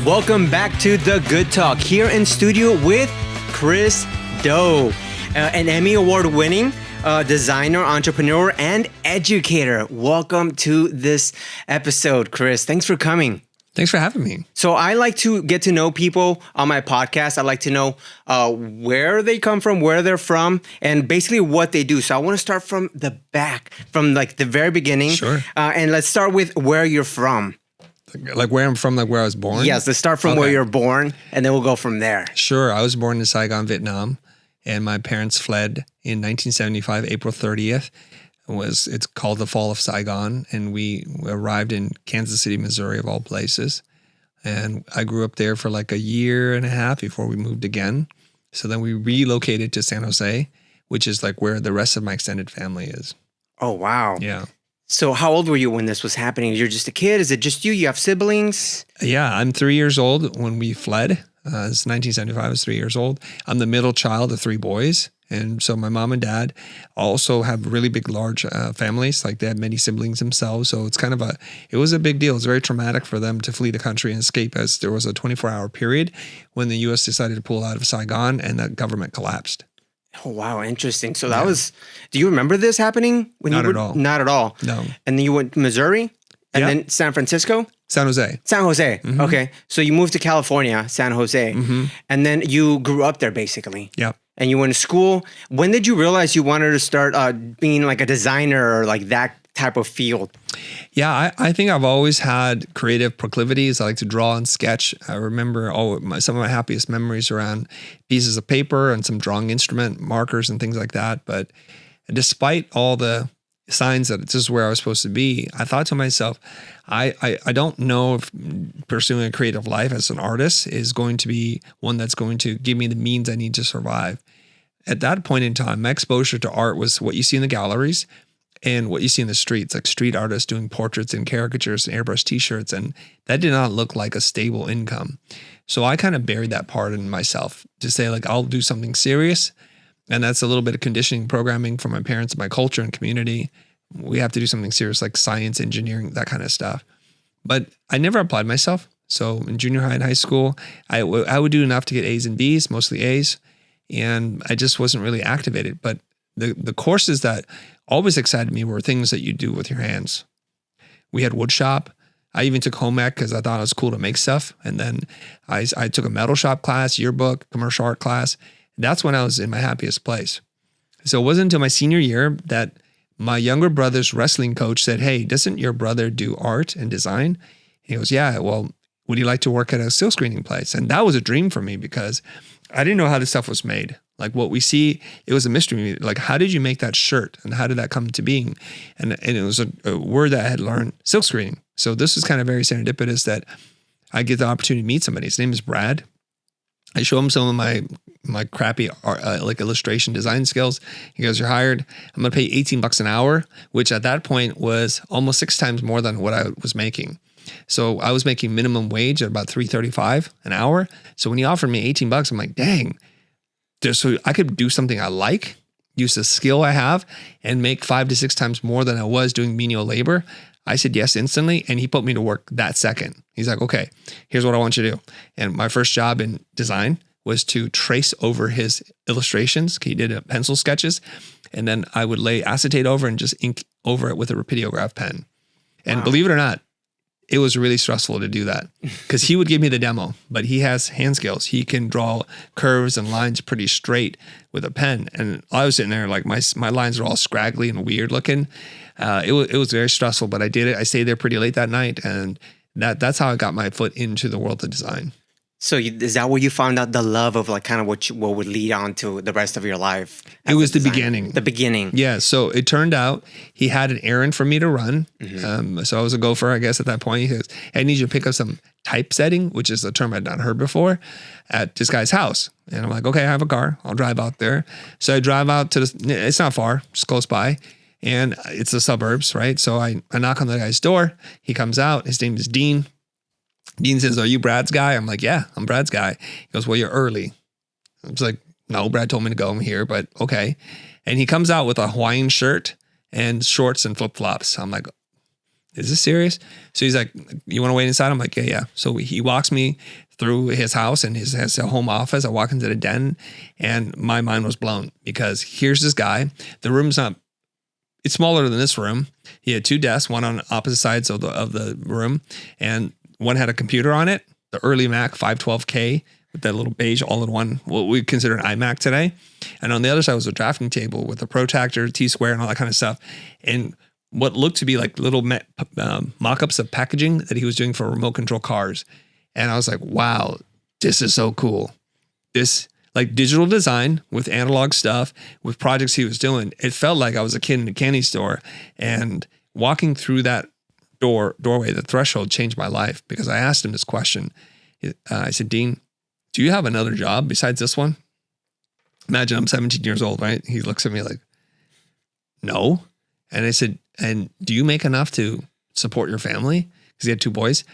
Welcome back to The Good Talk, here in studio with Chris Do, an Emmy Award-winning designer, entrepreneur, and educator. Welcome to this episode, Chris. Thanks for coming. Thanks for having me. So I like to get to know people on my podcast. I like to know where they come from, where they're from, and basically what they do. So I want to start from the back, from like the very beginning. Sure. And let's start with where you're from. Like where I'm from, like where I was born? Yes, let's start from where you're born, and then we'll go from there. Sure. I was born in Saigon, Vietnam, and my parents fled in 1975, April 30th. It's called the Fall of Saigon, and we arrived in Kansas City, Missouri, of all places. And I grew up there for like a year and a half before we moved again. So then we relocated to San Jose, which is like where the rest of my extended family is. Oh, wow. Yeah. So how old were you when this was happening? You're just a kid? Is it just you? You have siblings? Yeah, I'm 3 years old when we fled. It's 1975, I was 3 years old. I'm the middle child of three boys. And so my mom and dad also have really big, large families. Like they had many siblings themselves. So it's it was a big deal. It's very traumatic for them to flee the country and escape, as there was a 24-hour period when the U.S. decided to pull out of Saigon and the government collapsed. Oh, wow. Interesting. So that was, do you remember this happening? Not at all. Not at all. No. And then you went to Missouri and then San Francisco? San Jose. San Jose. Mm-hmm. Okay. So you moved to California, San Jose, and then you grew up there basically. Yeah. And you went to school. When did you realize you wanted to start being like a designer or like that type of field? Yeah, I think I've always had creative proclivities. I like to draw and sketch. I remember some of my happiest memories around pieces of paper and some drawing instrument, markers and things like that. But despite all the signs that this is where I was supposed to be, I thought to myself, I don't know if pursuing a creative life as an artist is going to be one that's going to give me the means I need to survive. At that point in time, my exposure to art was what you see in the galleries and what you see in the streets, like street artists doing portraits and caricatures and airbrush t-shirts. And that did not look like a stable income. So I kind of buried that part in myself to say, like, I'll do something serious. And that's a little bit of conditioning programming from my parents, my culture and community. We have to do something serious like science, engineering, that kind of stuff. But I never applied myself. So in junior high and high school, I would do enough to get A's and B's, mostly A's. And I just wasn't really activated. But the courses that always excited me were things that you do with your hands. We had wood shop. I even took home ec because I thought it was cool to make stuff. And then I took a metal shop class, yearbook, commercial art class. That's when I was in my happiest place. So it wasn't until my senior year that my younger brother's wrestling coach said, "Hey, doesn't your brother do art and design?" And he goes, "Yeah, well, would you like to work at a silk screening place?" And that was a dream for me because I didn't know how this stuff was made. Like what we see, it was a mystery. Like, how did you make that shirt and how did that come to being? And it was a word that I had learned, silk screening. So this is kind of very serendipitous that I get the opportunity to meet somebody. His name is Brad. I show him some of my crappy like illustration design skills. He goes, "You're hired. I'm going to pay $18 an hour," which at that point was almost 6 times more than what I was making. So I was making minimum wage at about $3.35 an hour. So when he offered me $18, I'm like, dang, so I could do something I like, use the skill I have, and make 5 to 6 times more than I was doing menial labor. I said yes instantly, and he put me to work that second. He's like, "Okay, here's what I want you to do." And my first job in design was to trace over his illustrations. He did pencil sketches, and then I would lay acetate over and just ink over it with a rapidograph pen. And believe it or not, it was really stressful to do that because he would give me the demo, but he has hand skills. He can draw curves and lines pretty straight with a pen. And I was sitting there like my lines are all scraggly and weird looking. It was very stressful, but I did it. I stayed there pretty late that night, and that's how I got my foot into the world of design. So is that where you found out the love of like kind of what would lead on to the rest of your life? It was the beginning. The beginning. Yeah. So it turned out he had an errand for me to run. So I was a gopher, I guess, at that point. He says, "Hey, I need you to pick up some typesetting," which is a term I'd not heard before, at this guy's house. And I'm like, "Okay, I have a car. I'll drive out there." So I drive out to it's not far, just close by. And it's the suburbs, right? So I knock on the guy's door. He comes out. His name is Dean. Dean says, "Are you Brad's guy?" I'm like, "Yeah, I'm Brad's guy." He goes, "Well, you're early." I was like, "No, Brad told me to go. I'm here, but okay." And he comes out with a Hawaiian shirt and shorts and flip-flops. I'm like, is this serious? So he's like, you want to wait inside? I'm like, yeah. So he walks me through his house and his has a home office. I walk into the den and my mind was blown because here's this guy. The room's not, it's smaller than this room. He had 2 desks, one on opposite sides of the room, and one had a computer on it, the early Mac 512K with that little beige all-in-one, what we consider an iMac today. And on the other side was a drafting table with a protractor, T-square, and all that kind of stuff. And what looked to be like little mock-ups of packaging that he was doing for remote control cars. And I was like, wow, this is so cool. This, like digital design with analog stuff, with projects he was doing. It felt like I was a kid in a candy store. And walking through that doorway, the threshold changed my life because I asked him this question. I said, Dean, do you have another job besides this one? Imagine I'm 17 years old, right? He looks at me like, no. And I said, and do you make enough to support your family? Because he had 2 boys.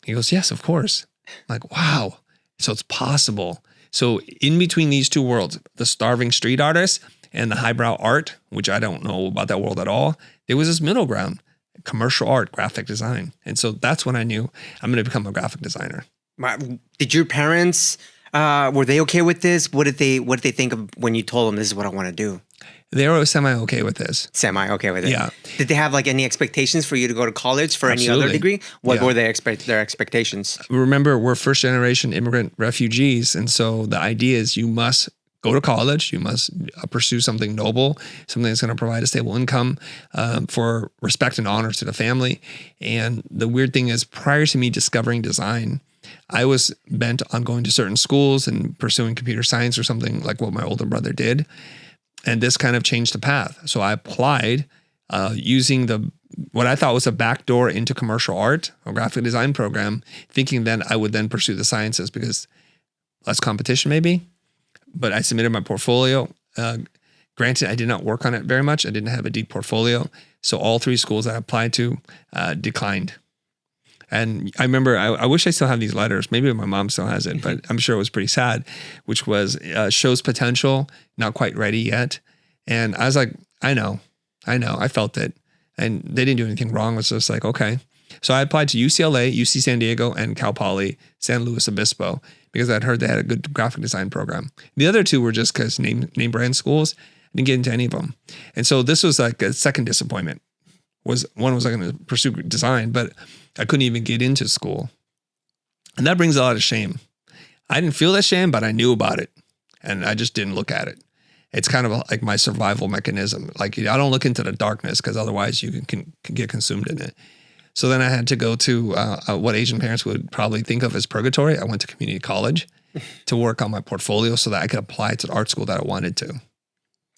He goes, yes, of course. I'm like, wow. So it's possible. So in between these 2 worlds, the starving street artist and the highbrow art, which I don't know about that world at all, there was this middle ground, commercial art, graphic design. And so that's when I knew I'm going to become a graphic designer. Did your parents, were they okay with this? What did they think of when you told them this is what I want to do? They were semi-okay with this. Semi-okay with it. Yeah. Did they have like any expectations for you to go to college for Absolutely. any other degree? What Yeah. were their expectations? Remember, we're first generation immigrant refugees. And so the idea is you must go to college. You must pursue something noble, something that's going to provide a stable income for respect and honor to the family. And the weird thing is, prior to me discovering design, I was bent on going to certain schools and pursuing computer science or something like what my older brother did. And this kind of changed the path. So I applied using what I thought was a backdoor into commercial art, a graphic design program, thinking then I would then pursue the sciences because less competition maybe. But I submitted my portfolio. Granted, I did not work on it very much. I didn't have a deep portfolio. So all 3 schools I applied to declined. And I remember, I wish I still have these letters. Maybe my mom still has it, but I'm sure it was pretty sad, which was shows potential, not quite ready yet. And I was like, I know, I felt it. And they didn't do anything wrong. It was just like, okay. So I applied to UCLA, UC San Diego, and Cal Poly, San Luis Obispo, because I'd heard they had a good graphic design program. The other 2 were just because name brand schools. I didn't get into any of them. And so this was like a second disappointment. One was I going to pursue design, but I couldn't even get into school. And that brings a lot of shame. I didn't feel that shame, but I knew about it. And I just didn't look at it. It's kind of like my survival mechanism. Like I don't look into the darkness because otherwise you can get consumed in it. So then I had to go to what Asian parents would probably think of as purgatory. I went to community college to work on my portfolio so that I could apply to the art school that I wanted to.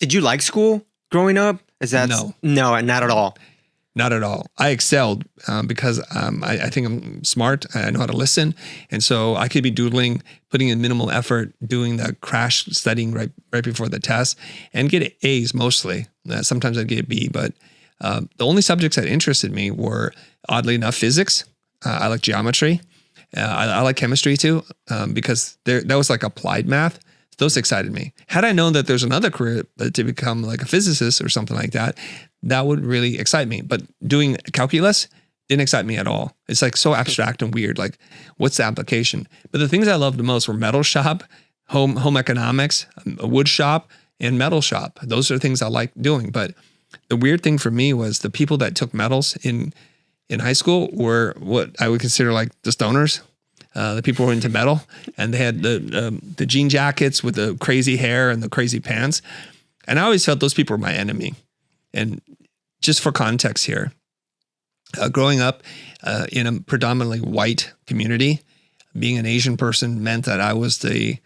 Did you like school growing up? No, not at all. Not at all. I excelled because I think I'm smart. I know how to listen. And so I could be doodling, putting in minimal effort, doing the crash studying right before the test and get A's mostly. Sometimes I'd get a B, but the only subjects that interested me were, oddly enough, physics. I like geometry. I like chemistry too because that was like applied math. Those excited me. Had I known that there's another career to become like a physicist or something like that, that would really excite me. But doing calculus didn't excite me at all. It's like so abstract and weird. Like, what's the application? But the things I loved the most were metal shop, home economics, a wood shop, and metal shop. Those are things I like doing. But the weird thing for me was the people that took metals in high school were what I would consider like the stoners. The people were into metal, and they had the jean jackets with the crazy hair and the crazy pants. And I always felt those people were my enemy. And just for context here, growing up in a predominantly white community, being an Asian person meant that I was the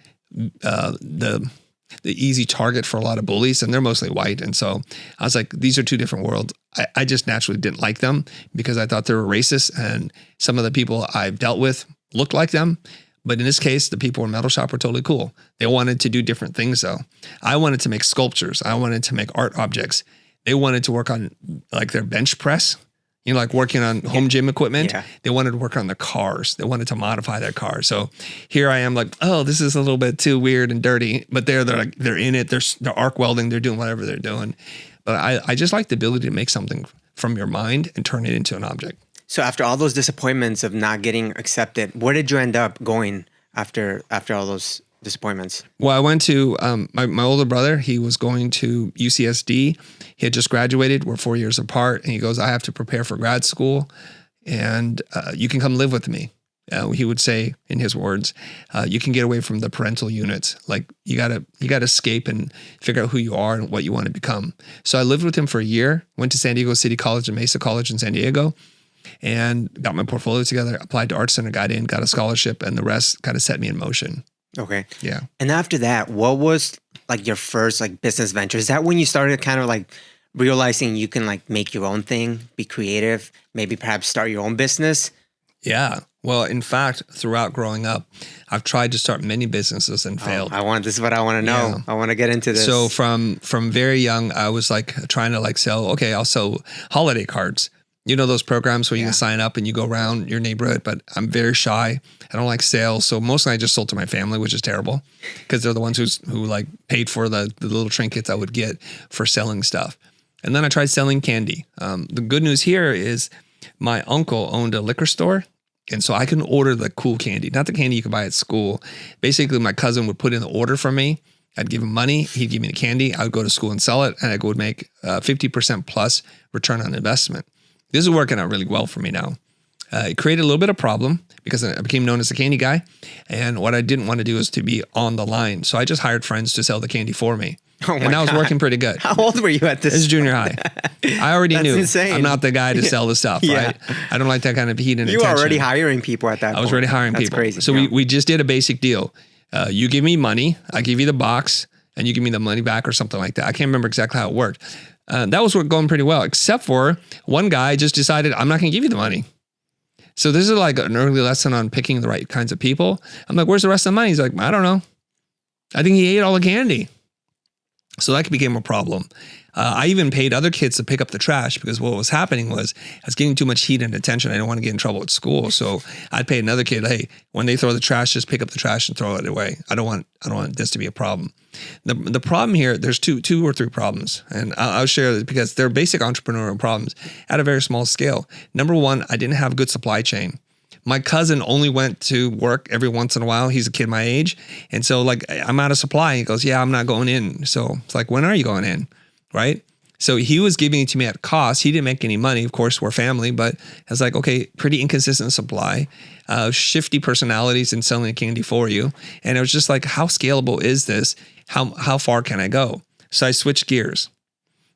easy target for a lot of bullies, and they're mostly white. And so I was like, these are 2 different worlds. I just naturally didn't like them because I thought they were racist, and some of the people I've dealt with looked like them. But in this case, the people in metal shop were totally cool. They wanted to do different things though. I wanted to make sculptures. I wanted to make art objects. They wanted to work on like their bench press, like working on home gym equipment. Yeah. They wanted to work on their cars. They wanted to modify their cars. So here I am like, oh, this is a little bit too weird and dirty, but they're in it. They're arc welding. They're doing whatever they're doing. But I just like the ability to make something from your mind and turn it into an object. So after all those disappointments of not getting accepted, where did you end up going after all those disappointments? Well, I went to my older brother. He was going to UCSD. He had just graduated. We're 4 years apart. And he goes, I have to prepare for grad school and you can come live with me. He would say in his words, you can get away from the parental units. Like you gotta escape and figure out who you are and what you want to become. So I lived with him for a year, went to San Diego City College and Mesa College in San Diego, and got my portfolio together, applied to Art Center, got in, got a scholarship, and the rest kind of set me in motion. Okay. Yeah. And after that, what was like your first like business venture? Is that when you started kind of like realizing you can like make your own thing, be creative, maybe perhaps start your own business? Yeah. Well, in fact, throughout growing up, I've tried to start many businesses and failed. This is what I want to know. Yeah. I want to get into this. So from very young, I was like trying to like I'll sell holiday cards. You know, those programs where you can sign up and you go around your neighborhood, but I'm very shy. I don't like sales. So mostly I just sold to my family, which is terrible because they're the ones who like paid for the little trinkets I would get for selling stuff. And then I tried selling candy. The good news here is my uncle owned a liquor store. And so I can order the cool candy, not the candy you can buy at school. Basically, my cousin would put in the order for me. I'd give him money. He'd give me the candy. I would go to school and sell it. And I would make 50% plus return on investment. This is working out really well for me now. It created a little bit of problem because I became known as the candy guy. And what I didn't want to do is to be on the line. So I just hired friends to sell the candy for me. And that was working pretty good. How old were you at this? This is junior high. I already knew insane. I'm not the guy to sell the stuff, right? I don't like that kind of heat and you attention. were already hiring people at that point. I was already hiring That's people. Crazy. So we just did a basic deal. You give me money, I give you the box, and you give me the money back or something like that. I can't remember exactly how it worked. That was going pretty well, except for one guy just decided, I'm not going to give you the money. So this is like an early lesson on picking the right kinds of people. I'm like, where's the rest of the money? He's like, I don't know. I think he ate all the candy. So that became a problem. I even paid other kids to pick up the trash because what was happening was I was getting too much heat and attention. I didn't want to get in trouble at school. So I'd pay another kid, hey, when they throw the trash, just pick up the trash and throw it away. I don't want this to be a problem. The problem here, there's two or three problems. And I'll share this because they're basic entrepreneurial problems at a very small scale. Number one, I didn't have a good supply chain. My cousin only went to work every once in a while. He's a kid my age. And so like, I'm out of supply. He goes, yeah, I'm not going in. So it's like, when are you going in? Right? So he was giving it to me at cost. He didn't make any money. Of course, we're family, but I was like, okay, pretty inconsistent supply, shifty personalities in selling candy for you. And it was just like, how scalable is this? How far can I go? So I switched gears.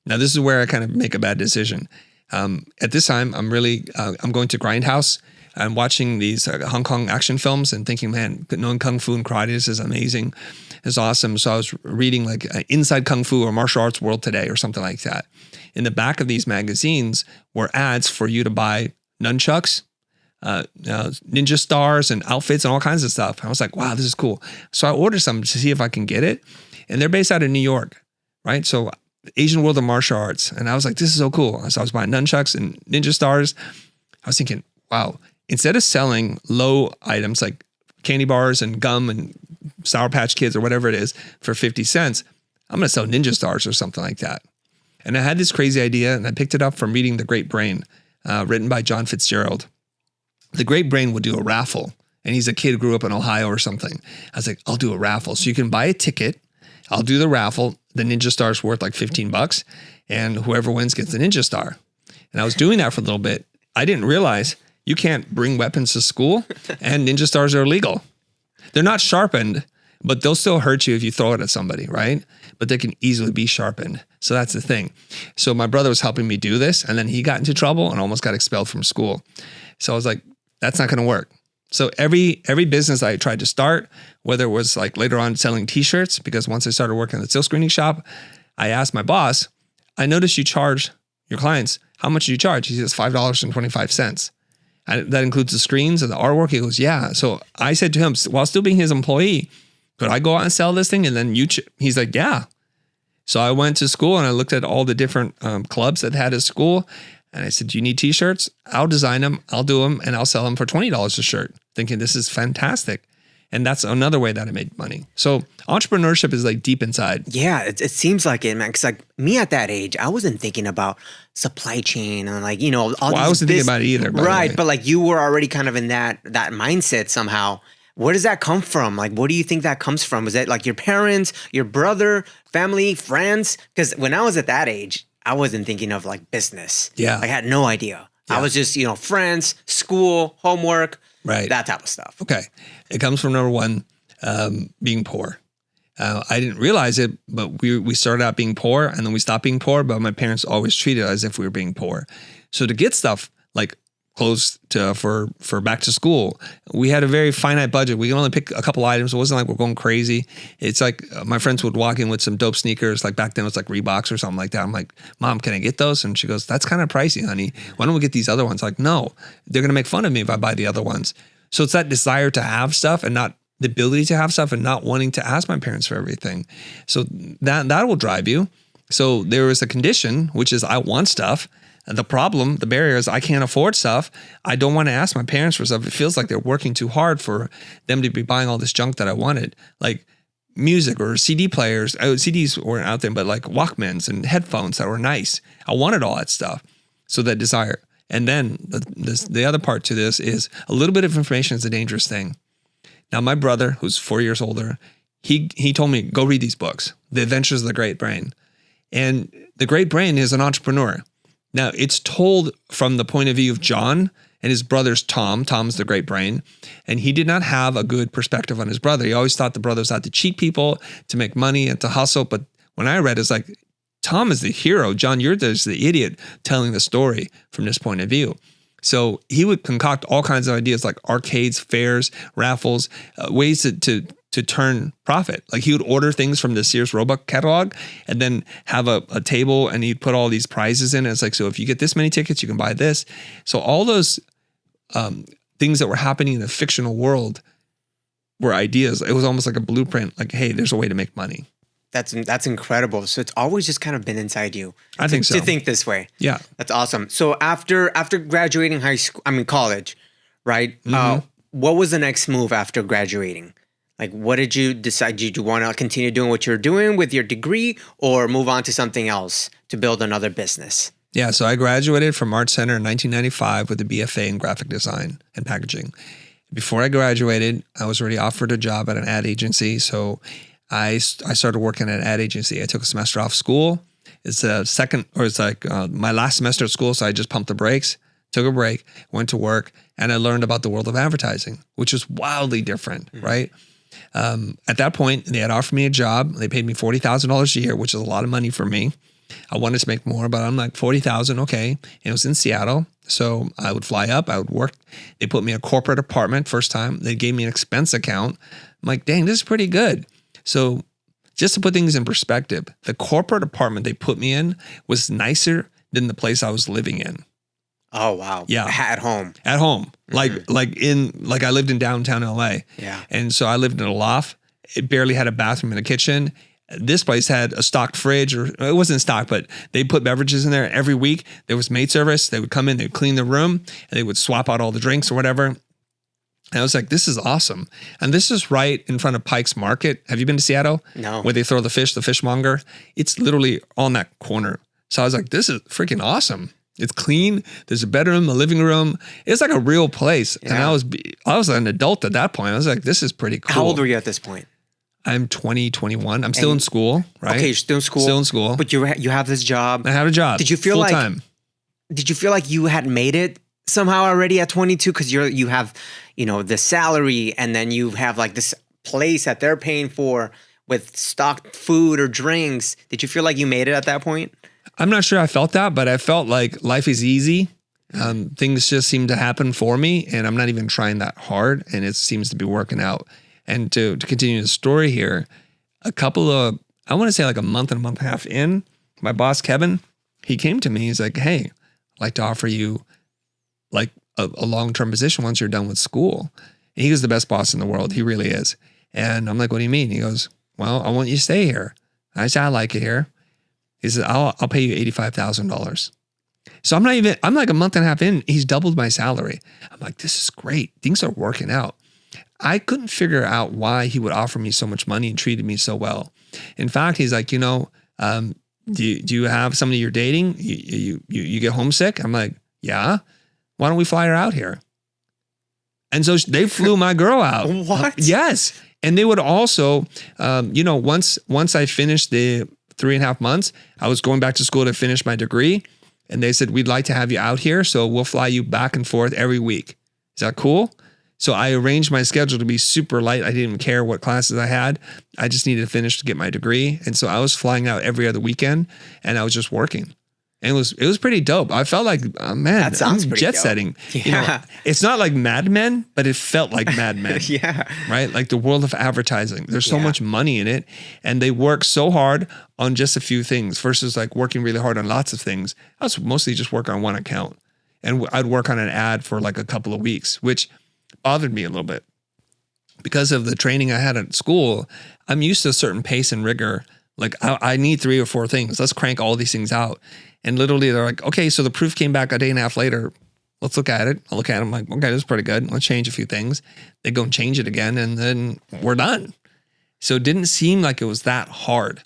Now, this is where I kind of make a bad decision. At this time, I'm going to Grindhouse. I'm watching these Hong Kong action films and thinking, man, knowing Kung Fu and karate, this is amazing. It's awesome. So I was reading like Inside Kung Fu or Martial Arts World Today or something like that. In the back of these magazines were ads for you to buy nunchucks, ninja stars and outfits and all kinds of stuff. And I was like, wow, this is cool. So I ordered some to see if I can get it. And they're based out of New York, right? So Asian World of Martial Arts. And I was like, this is so cool. So I was buying nunchucks and ninja stars. I was thinking, wow, instead of selling low items like candy bars and gum and Sour Patch Kids or whatever it is for 50 cents, I'm going to sell ninja stars or something like that. And I had this crazy idea and I picked it up from reading The Great Brain, written by John Fitzgerald. The Great Brain would do a raffle. And he's a kid who grew up in Ohio or something. I was like, I'll do a raffle. So you can buy a ticket. I'll do the raffle. The ninja star's worth like $15 and whoever wins gets the ninja star. And I was doing that for a little bit. I didn't realize you can't bring weapons to school and ninja stars are illegal. They're not sharpened, but they'll still hurt you if you throw it at somebody, right? But they can easily be sharpened. So that's the thing. So my brother was helping me do this and then he got into trouble and almost got expelled from school. So I was like, that's not going to work. So every business I tried to start, whether it was like later on selling t-shirts, because once I started working at the silk screening shop, I asked my boss, I noticed you charge your clients. How much do you charge? He says $5.25. That includes the screens and the artwork. He goes, yeah. So I said to him, while still being his employee, could I go out and sell this thing? And then he's like, yeah. So I went to school and I looked at all the different clubs that had at school. And I said, do you need t-shirts? I'll design them, I'll do them, and I'll sell them for $20 a shirt, thinking this is fantastic. And that's another way that I made money. So entrepreneurship is like deep inside. Yeah, it seems like it, man. Because like me at that age, I wasn't thinking about supply chain and like, all Well, these I wasn't thinking about it either. By the right, way. but like you were already kind of in that mindset somehow. Where does that come from? Like, what do you think that comes from? Was that like your parents, your brother, family, friends? Because when I was at that age, I wasn't thinking of like business. Yeah. I had no idea. Yeah. I was just, friends, school, homework, Right. that type of stuff. Okay. It comes from number one, being poor. I didn't realize it, but we started out being poor and then we stopped being poor, but my parents always treated us as if we were being poor. So to get stuff like clothes for back to school, we had a very finite budget. We can only pick a couple items. It wasn't like we're going crazy. It's like my friends would walk in with some dope sneakers. Like back then it was like Reeboks or something like that. I'm like, Mom, can I get those? And she goes, that's kind of pricey, honey. Why don't we get these other ones? Like, no, they're going to make fun of me if I buy the other ones. So it's that desire to have stuff and not the ability to have stuff and not wanting to ask my parents for everything. So that will drive you. So there is a condition, which is I want stuff. And the problem, the barrier is I can't afford stuff. I don't want to ask my parents for stuff. It feels like they're working too hard for them to be buying all this junk that I wanted. Like music or CD players. CDs weren't out there, but like Walkmans and headphones that were nice. I wanted all that stuff. So that desire. And then the other part to this is a little bit of information is a dangerous thing. Now, my brother, who's 4 years older, he told me, go read these books, The Adventures of the Great Brain. And the Great Brain is an entrepreneur. Now, it's told from the point of view of John and his brother's Tom. Tom's the great brain. And he did not have a good perspective on his brother. He always thought the brother was out to cheat people, to make money and to hustle. But when I read it, it's like, Tom is the hero. John, you're just the idiot telling the story from this point of view. So he would concoct all kinds of ideas like arcades, fairs, raffles, ways to turn profit. Like he would order things from the Sears Roebuck catalog and then have a table and he'd put all these prizes in. And it's like, so if you get this many tickets, you can buy this. So all those things that were happening in the fictional world were ideas. It was almost like a blueprint, like, hey, there's a way to make money. That's incredible. So it's always just kind of been inside you. I think so. To think this way. Yeah. That's awesome. So after graduating college, right? Mm-hmm. What was the next move after graduating? Like, what did you decide? Did you want to continue doing what you're doing with your degree or move on to something else to build another business? Yeah. So I graduated from Art Center in 1995 with a BFA in graphic design and packaging. Before I graduated, I was already offered a job at an ad agency. So I started working at an ad agency. I took a semester off school. It's my last semester at school. So I just pumped the brakes, took a break, went to work, and I learned about the world of advertising, which is wildly different, mm-hmm. right? At that point, they had offered me a job. They paid me $40,000 a year, which is a lot of money for me. I wanted to make more, but I'm like, $40,000, okay. And it was in Seattle. So I would fly up, I would work. They put me in a corporate apartment first time. They gave me an expense account. I'm like, dang, this is pretty good. So just to put things in perspective, the corporate apartment they put me in was nicer than the place I was living in. Oh, wow. Yeah. At home. At home. Mm-hmm. Like I lived in downtown LA. Yeah. And so I lived in a loft. It barely had a bathroom and a kitchen. This place had a stocked fridge, or it wasn't stocked, but they put beverages in there every week. There was maid service. They would come in, they would clean the room, and they would swap out all the drinks or whatever. And I was like, this is awesome. And this is right in front of Pike's Market. Have you been to Seattle? No. Where they throw the fishmonger? It's literally on that corner. So I was like, this is freaking awesome. It's clean. There's a bedroom, a living room. It's like a real place. Yeah. And I was an adult at that point. I was like, this is pretty cool. How old were you at this point? I'm 21. I'm still in school, right? Okay, you're still in school. Still in school. But you have this job. I have a job. Did you feel full-time. Did you feel like you had made it somehow already at 22? Because you have, the salary, and then you have like this place that they're paying for with stocked food or drinks. Did you feel like you made it at that point? I'm not sure I felt that, but I felt like life is easy. Things just seem to happen for me, and I'm not even trying that hard, and it seems to be working out. And to continue the story here, I want to say like a month and a half in, my boss, Kevin, he came to me. He's like, hey, I'd like to offer you like a long-term position once you're done with school. And he was the best boss in the world. He really is. And I'm like, what do you mean? He goes, well, I want you to stay here. I said, I like it here. He said, I'll pay you $85,000. So I'm like a month and a half in, he's doubled my salary. I'm like, this is great. Things are working out. I couldn't figure out why he would offer me so much money and treated me so well. In fact, he's like, do you have somebody you're dating? You get homesick? I'm like, yeah. Why don't we fly her out here? And so they flew my girl out. What? Yes. And they would also, once I finished the 3.5 months, I was going back to school to finish my degree. And they said, we'd like to have you out here. So we'll fly you back and forth every week. Is that cool? So I arranged my schedule to be super light. I didn't even care what classes I had. I just needed to finish to get my degree. And so I was flying out every other weekend and I was just working. And it was pretty dope. I felt like, that sounds pretty jet dope. setting. Yeah. It's not like Mad Men, but it felt like Mad Men. Yeah. Right? Like the world of advertising. There's so much money in it. And they work so hard on just a few things versus like working really hard on lots of things. I was mostly just work on one account. And I'd work on an ad for like a couple of weeks, which bothered me a little bit. Because of the training I had at school, I'm used to a certain pace and rigor. Like I need 3 or 4 things. Let's crank all these things out. And literally they're like, okay, so the proof came back a day and a half later. Let's look at it. I'll look at it. I'm like, okay, this is pretty good. Let's change a few things. They go and change it again and then we're done. So it didn't seem like it was that hard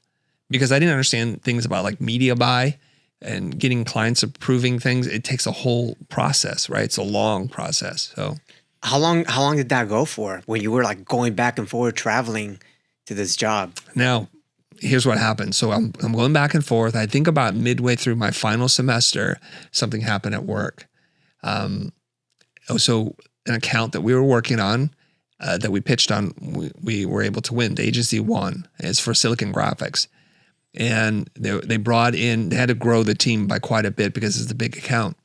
because I didn't understand things about like media buy and getting clients approving things. It takes a whole process, right? It's a long process. So how long did that go for when you were like going back and forth traveling to this job? Now, here's what happened. So I'm going back and forth. I think about midway through my final semester, something happened at work. So an account that we were working on, that we pitched on, we were able to win. The agency won. It's for Silicon Graphics. And they brought in, they had to grow the team by quite a bit because it's a big account.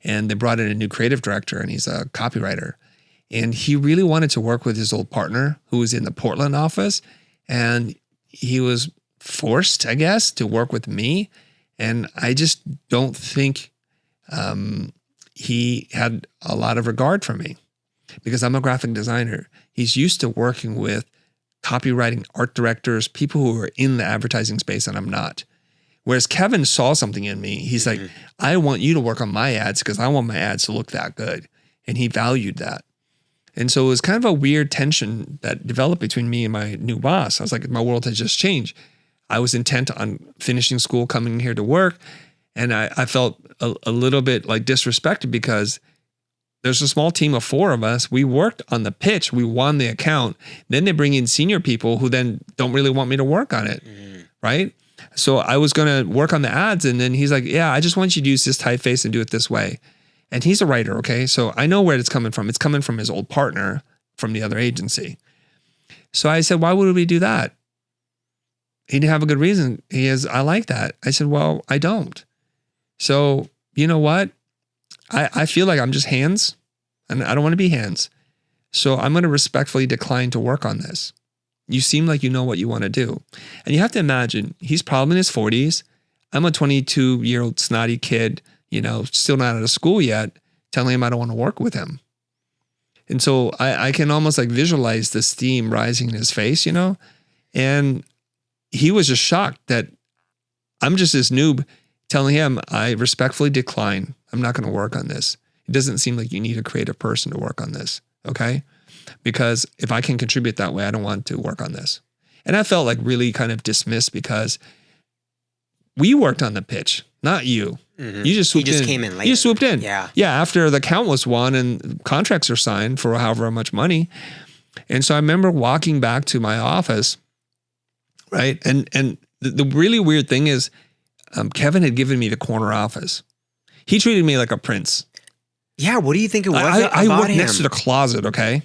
And they brought in a new creative director and he's a copywriter. And he really wanted to work with his old partner who was in the Portland office. And he was forced, I guess, to work with me. And I just don't think he had a lot of regard for me because I'm a graphic designer. He's used to working with copywriting, art directors, people who are in the advertising space, and I'm not. Whereas Kevin saw something in me. He's like, I want you to work on my ads because I want my ads to look that good. And he valued that. And so it was kind of a weird tension that developed between me and my new boss. I was like, my world has just changed. I was intent on finishing school, coming here to work. And I felt a little bit like disrespected because there's a small team of 4 of us. We worked on the pitch. We won the account. Then they bring in senior people who then don't really want me to work on it. Right? So I was going to work on the ads. And then he's like, yeah, I just want you to use this typeface and do it this way. And he's a writer, okay? So I know where it's coming from. It's coming from his old partner from the other agency. So I said, why would we do that? He didn't have a good reason. He is, I like that. I said, well, I don't. So you know what? I feel like I'm just hands and I don't want to be hands. So I'm going to respectfully decline to work on this. You seem like you know what you want to do. And you have to imagine, he's probably in his 40s. I'm a 22-year-old snotty kid, still not out of school yet, telling him I don't want to work with him. And so I can almost like visualize the steam rising in his face, and he was just shocked that I'm just this noob telling him I respectfully decline. I'm not going to work on this. It doesn't seem like you need a creative person to work on this. Okay. Because if I can contribute that way, I don't want to work on this. And I felt like really kind of dismissed because we worked on the pitch, not you. Mm-hmm. You just swooped in. Came in later. You swooped in. Yeah. Yeah. After the count was won and contracts are signed for however much money. And so I remember walking back to my office, right? And the really weird thing is Kevin had given me the corner office. He treated me like a prince. Yeah. What do you think it was I about worked him? next to the closet, okay?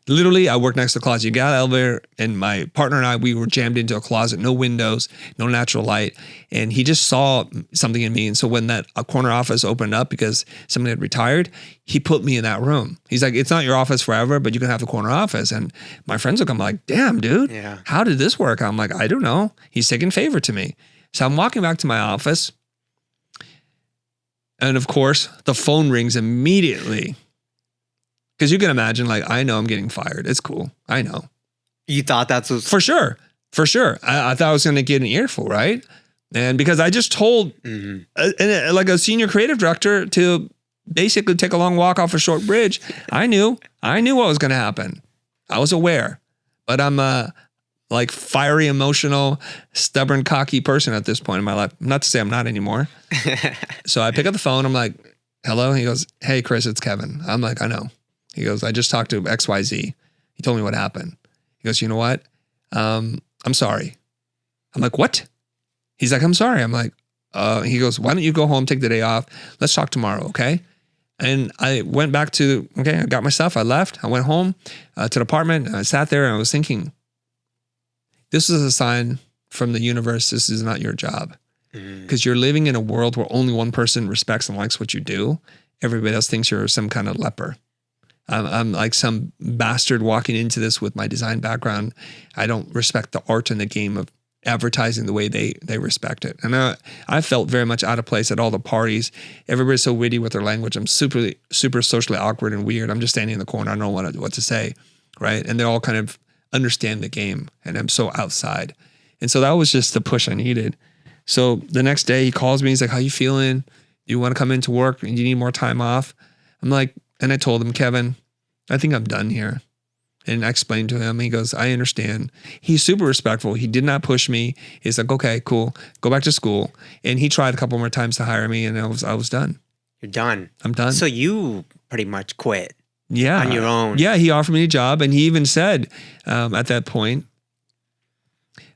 Literally, I worked next to the closet. You got out of the elevator, and my partner and I, we were jammed into a closet, no windows, no natural light. And he just saw something in me. And so when that corner office opened up because somebody had retired, he put me in that room. He's like, it's not your office forever, but you can have the corner office. And my friends will come like, damn, dude, how did this work? I'm like, I don't know. He's taking favor to me. So I'm walking back to my office. And of course, the phone rings immediately. Because you can imagine, like, I know I'm getting fired. It's cool. I know. You thought that was... For sure. I thought I was going to get an earful, right? And because I just told a senior creative director to basically take a long walk off a short bridge, I knew what was going to happen. I was aware, but I'm a like fiery, emotional, stubborn, cocky person at this point in my life. Not to say I'm not anymore. So I pick up the phone. I'm like, hello. He goes, hey, Chris, it's Kevin. I'm like, I know. He goes, I just talked to XYZ. He told me what happened. He goes, you know what? I'm sorry. I'm like, what? He's like, I'm sorry. I'm like, he goes, why don't you go home, take the day off? Let's talk tomorrow, okay? And I went back to, okay, I got my stuff. I left. I went home to the apartment. And I sat there and I was thinking, this is a sign from the universe. This is not your job. Because you're living in a world where only one person respects and likes what you do. Everybody else thinks you're some kind of leper. I'm like some bastard walking into this with my design background. I don't respect the art and the game of advertising the way they respect it. And I felt very much out of place at all the parties. Everybody's so witty with their language. I'm super socially awkward and weird. I'm just standing in the corner. I don't know what to say, right? And they all kind of understand the game, and I'm so outside. And so that was just the push I needed. So the next day he calls me. He's like, how you feeling? Do you want to come into work? And you need more time off? I'm like, and I told him, Kevin, I think I'm done here. And I explained to him. He goes, I understand. He's super respectful. He did not push me. He's like, okay, cool. Go back to school. And he tried a couple more times to hire me, and I was done. You're done. I'm done. So you pretty much quit. Yeah. On your own. Yeah, he offered me a job, and he even said at that point,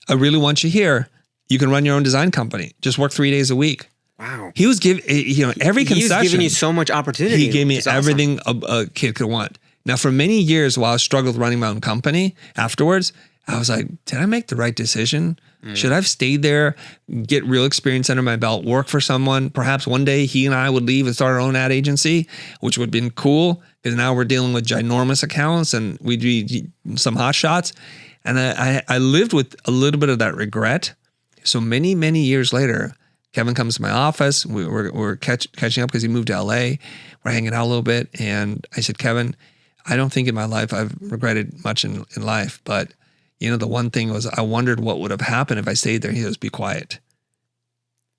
I really want you here. You can run your own design company. Just work 3 days a week. Wow. He was giving, every concession. He was giving you so much opportunity. He gave me everything a kid could want. Now, for many years while I struggled running my own company, afterwards, I was like, did I make the right decision? Should I have stayed there, get real experience under my belt, work for someone? Perhaps one day he and I would leave and start our own ad agency, which would have been cool, because now we're dealing with ginormous accounts and we'd be some hot shots. And I lived with a little bit of that regret. So many, many years later, Kevin comes to my office. We're catching up because he moved to LA. We're hanging out a little bit. And I said, Kevin, I don't think in my life I've regretted much in life, but the one thing was I wondered what would have happened if I stayed there. He goes, be quiet.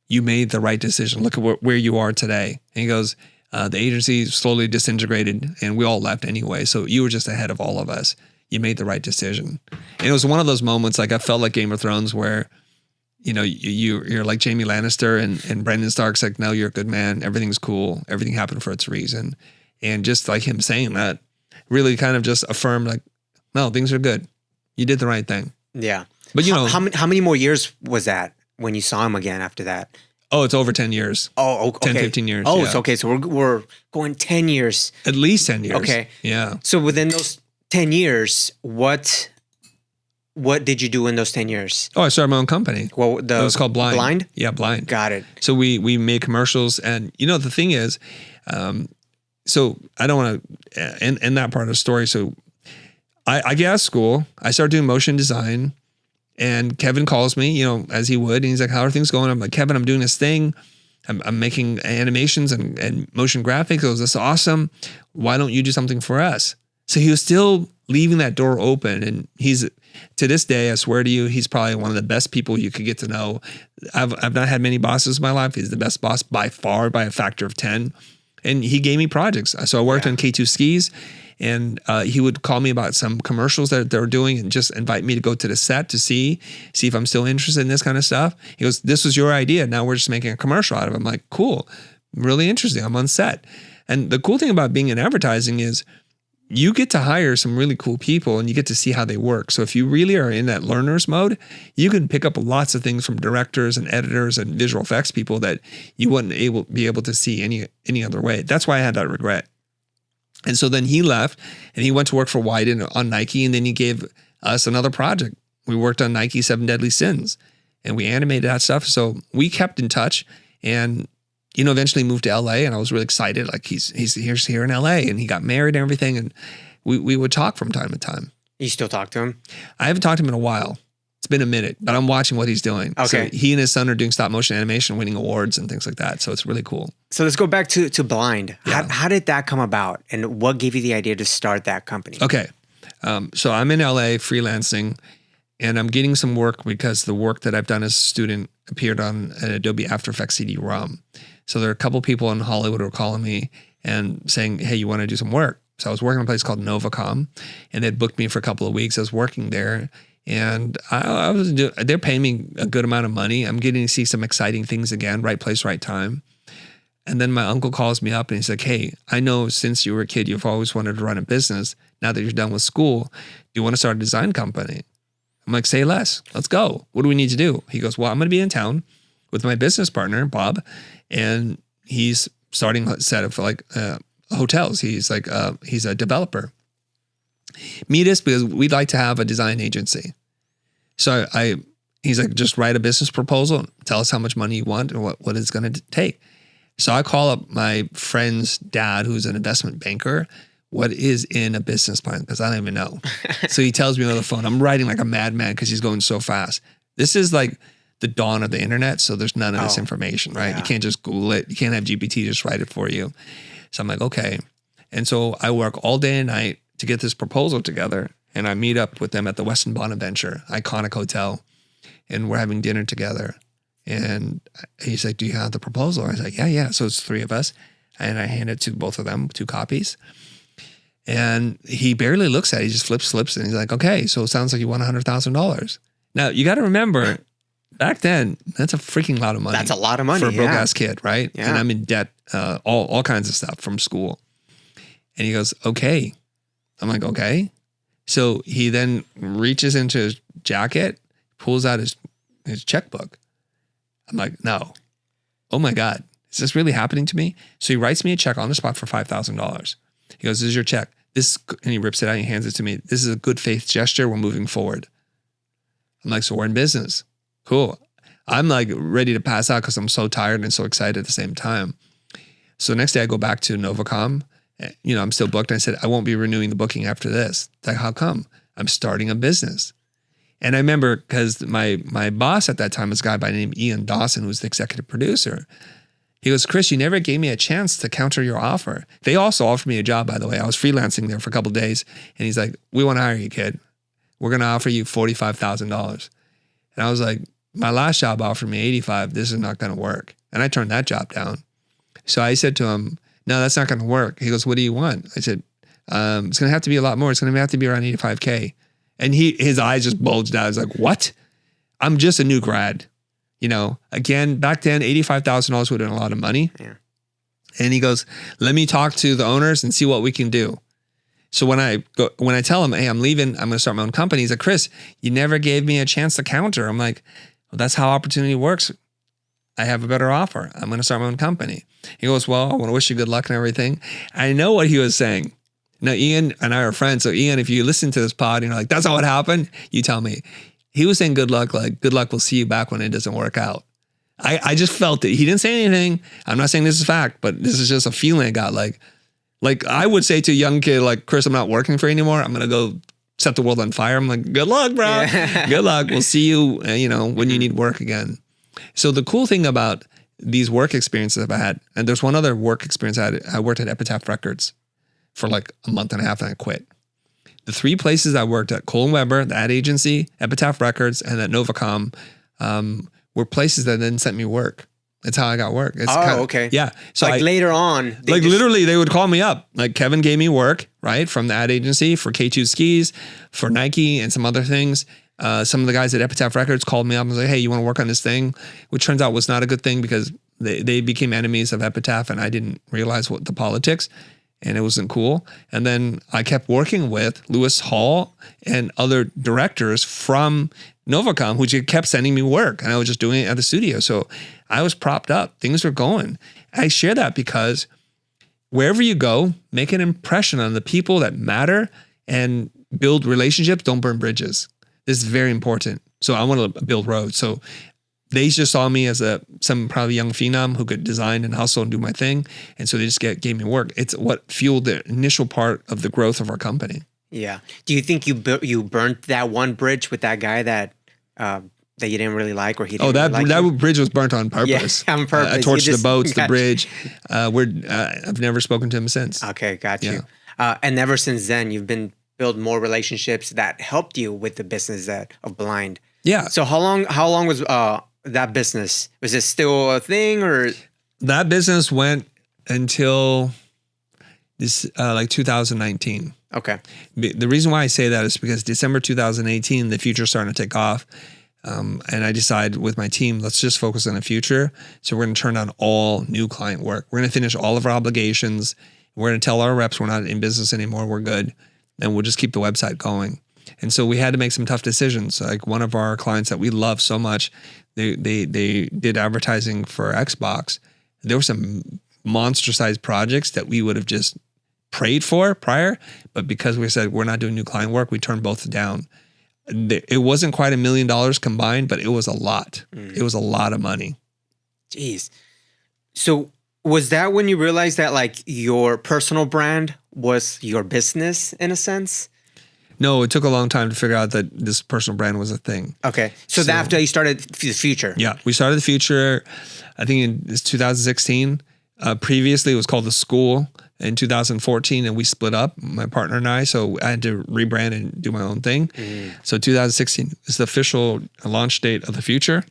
You made the right decision. Look at where you are today. And he goes, the agency slowly disintegrated and we all left anyway. So you were just ahead of all of us. You made the right decision. And it was one of those moments, like I felt like Game of Thrones where, you're like Jaime Lannister and Brendan Stark's like, no, you're a good man. Everything's cool. Everything happened for its reason. And just like him saying that really kind of just affirmed like, no, things are good. You did the right thing. Yeah. But how many more years was that when you saw him again after that? Oh, it's over 10 years. Oh, okay. 10, 15 years. Oh, yeah. it's okay. So we're going 10 years. At least 10 years. Okay. Yeah. So within those 10 years, what did you do in those 10 years? Oh, I started my own company. Well, it was called Blind. Blind? Yeah, Blind. Got it. So we made commercials, and the thing is, so I don't want to end that part of the story. So I get out of school, I started doing motion design, and Kevin calls me, as he would, and he's like, how are things going? I'm like, Kevin, I'm doing this thing. I'm making animations and motion graphics. He goes, that's awesome. Why don't you do something for us? So he was still leaving that door open, and he's, to this day, I swear to you, he's probably one of the best people you could get to know. I've not had many bosses in my life. He's the best boss by far, by a factor of 10. And he gave me projects. So I worked on K2 skis, and he would call me about some commercials that they were doing and just invite me to go to the set to see if I'm still interested in this kind of stuff. He goes, this was your idea. Now we're just making a commercial out of it. I'm like, cool, really interesting. I'm on set. And the cool thing about being in advertising is you get to hire some really cool people and you get to see how they work. So if you really are in that learner's mode, you can pick up lots of things from directors and editors and visual effects people that you wouldn't be able to see any other way. That's why I had that regret. And so then he left and he went to work for Wyden on Nike, and then he gave us another project. We worked on Nike 7 Deadly Sins and we animated that stuff. So we kept in touch, and eventually moved to LA, and I was really excited. Like he's here in LA, and he got married and everything. And we would talk from time to time. You still talk to him? I haven't talked to him in a while. It's been a minute, but I'm watching what he's doing. Okay. So he and his son are doing stop motion animation, winning awards and things like that. So it's really cool. So let's go back to Blind. Yeah. How did that come about, and what gave you the idea to start that company? Okay. So I'm in LA freelancing, and I'm getting some work because the work that I've done as a student appeared on an Adobe After Effects CD-ROM. So there are a couple people in Hollywood who are calling me and saying, hey, you want to do some work? So I was working at a place called Novacom, and they'd booked me for a couple of weeks. I was working there, and they're paying me a good amount of money. I'm getting to see some exciting things again, right place, right time. And then my uncle calls me up and he's like, hey, I know since you were a kid, you've always wanted to run a business. Now that you're done with school, do you want to start a design company? I'm like, say less. Let's go. What do we need to do? He goes, well, I'm going to be in town with my business partner, Bob, and he's starting a set of hotels. He's a developer. Meet us because we'd like to have a design agency. So he's like, just write a business proposal, tell us how much money you want and what it's going to take. So I call up my friend's dad, who's an investment banker. What is in a business plan? Because I don't even know. So he tells me on the phone. I'm writing like a madman because he's going so fast. This is like the dawn of the internet. So there's none of this information, right? Yeah. You can't just Google it. You can't have GPT just write it for you. So I'm like, okay. And so I work all day and night to get this proposal together. And I meet up with them at the Westin Bonaventure, iconic hotel. And we're having dinner together. And he's like, do you have the proposal? I was like, yeah. So it's 3 of us. And I hand it to both of them, 2 copies. And he barely looks at it. He just flips, and he's like, okay, so it sounds like you want $100,000. Now, you got to remember, back then, that's a freaking lot of money. That's a lot of money, for a broke-ass kid, right? Yeah. And I'm in debt, all kinds of stuff from school. And he goes, okay. I'm like, okay. So he then reaches into his jacket, pulls out his checkbook. I'm like, no. Oh my God. Is this really happening to me? So he writes me a check on the spot for $5,000. He goes, this is your check. And he rips it out and he hands it to me. This is a good faith gesture. We're moving forward. I'm like, so we're in business. Cool. I'm like ready to pass out because I'm so tired and so excited at the same time. So the next day I go back to Novacom. I'm still booked. And I said, I won't be renewing the booking after this. It's like, how come? I'm starting a business. And I remember because my boss at that time was a guy by the name Ian Dawson, who was the executive producer. He goes, Chris, you never gave me a chance to counter your offer. They also offered me a job, by the way. I was freelancing there for a couple of days. And he's like, we want to hire you, kid. We're going to offer you $45,000. And I was like, my last job offered me $85,000. This is not going to work. And I turned that job down. So I said to him, no, that's not going to work. He goes, what do you want? I said, it's going to have to be a lot more. It's going to have to be around $85K. And his eyes just bulged out. I was like, what? I'm just a new grad. Again, back then, $85,000 would have been a lot of money. Yeah. And he goes, let me talk to the owners and see what we can do. So when I tell him, hey, I'm leaving, I'm going to start my own company, he's like, Chris, you never gave me a chance to counter. I'm like, well, that's how opportunity works. I have a better offer. I'm going to start my own company. He goes, well, I want to wish you good luck and everything. I know what he was saying. Now, Ian and I are friends. So Ian, if you listen to this pod and you're like, that's not what happened, you tell me. He was saying good luck, like, good luck, we'll see you back when it doesn't work out. I just felt it. He didn't say anything. I'm not saying this is fact, but this is just a feeling I got. Like I would say to a young kid, like, Chris, I'm not working for you anymore. I'm going to go set the world on fire. I'm like, good luck, bro. Yeah. Good luck. We'll see you, when you need work again. So the cool thing about these work experiences I've had, and there's one other work experience I had. I worked at Epitaph Records for like a month and a half and I quit. The 3 places I worked at, Cole & Weber, the ad agency, Epitaph Records, and at Novacom, were places that then sent me work. That's how I got work. It's okay. Yeah. So later on. Literally they would call me up. Like Kevin gave me work, right? From the ad agency for K2 Skis, for Nike and some other things. Some of the guys at Epitaph Records called me up and was like, hey, you want to work on this thing? Which turns out was not a good thing because they became enemies of Epitaph and I didn't realize what the politics. And it wasn't cool. And then I kept working with Lewis Hall and other directors from Novacom, who kept sending me work. And I was just doing it at the studio. So I was propped up. Things were going. I share that because wherever you go, make an impression on the people that matter and build relationships. Don't burn bridges. This is very important. So I want to build roads. So they just saw me as some probably young phenom who could design and hustle and do my thing. And so they just gave me work. It's what fueled the initial part of the growth of our company. Yeah. Do you think you burnt that one bridge with that guy that you didn't really like, or he didn't really like that you? Bridge was burnt on purpose. Yeah, on purpose. I torched the boats, the bridge. I've never spoken to him since. Okay, got you. And ever since then, you've been build more relationships that helped you with the business of Blind. Yeah. So how long was that business? Was it still a thing, or? That business went until This like 2019. Okay. The reason why I say that is because December 2018, the future's starting to take off. And I decided with my team, let's just focus on the future. So we're going to turn on all new client work. We're going to finish all of our obligations. We're going to tell our reps we're not in business anymore. We're good. And we'll just keep the website going. And so we had to make some tough decisions. Like one of our clients that we love so much, they did advertising for Xbox. There were some monster sized projects that we would have just prayed for prior. But because we said we're not doing new client work, we turned both down. It wasn't quite $1 million combined, but it was a lot. It was a lot of money. Jeez. So was that when you realized that like your personal brand was your business in a sense? No, it took a long time to figure out that this personal brand was a thing. Okay. So after you started the Future. Yeah. We started the Future, I think in 2016. Previously, it was called The School in 2014, and we split up, my partner and I. So I had to rebrand and do my own thing. So 2016 is the official launch date of the Future.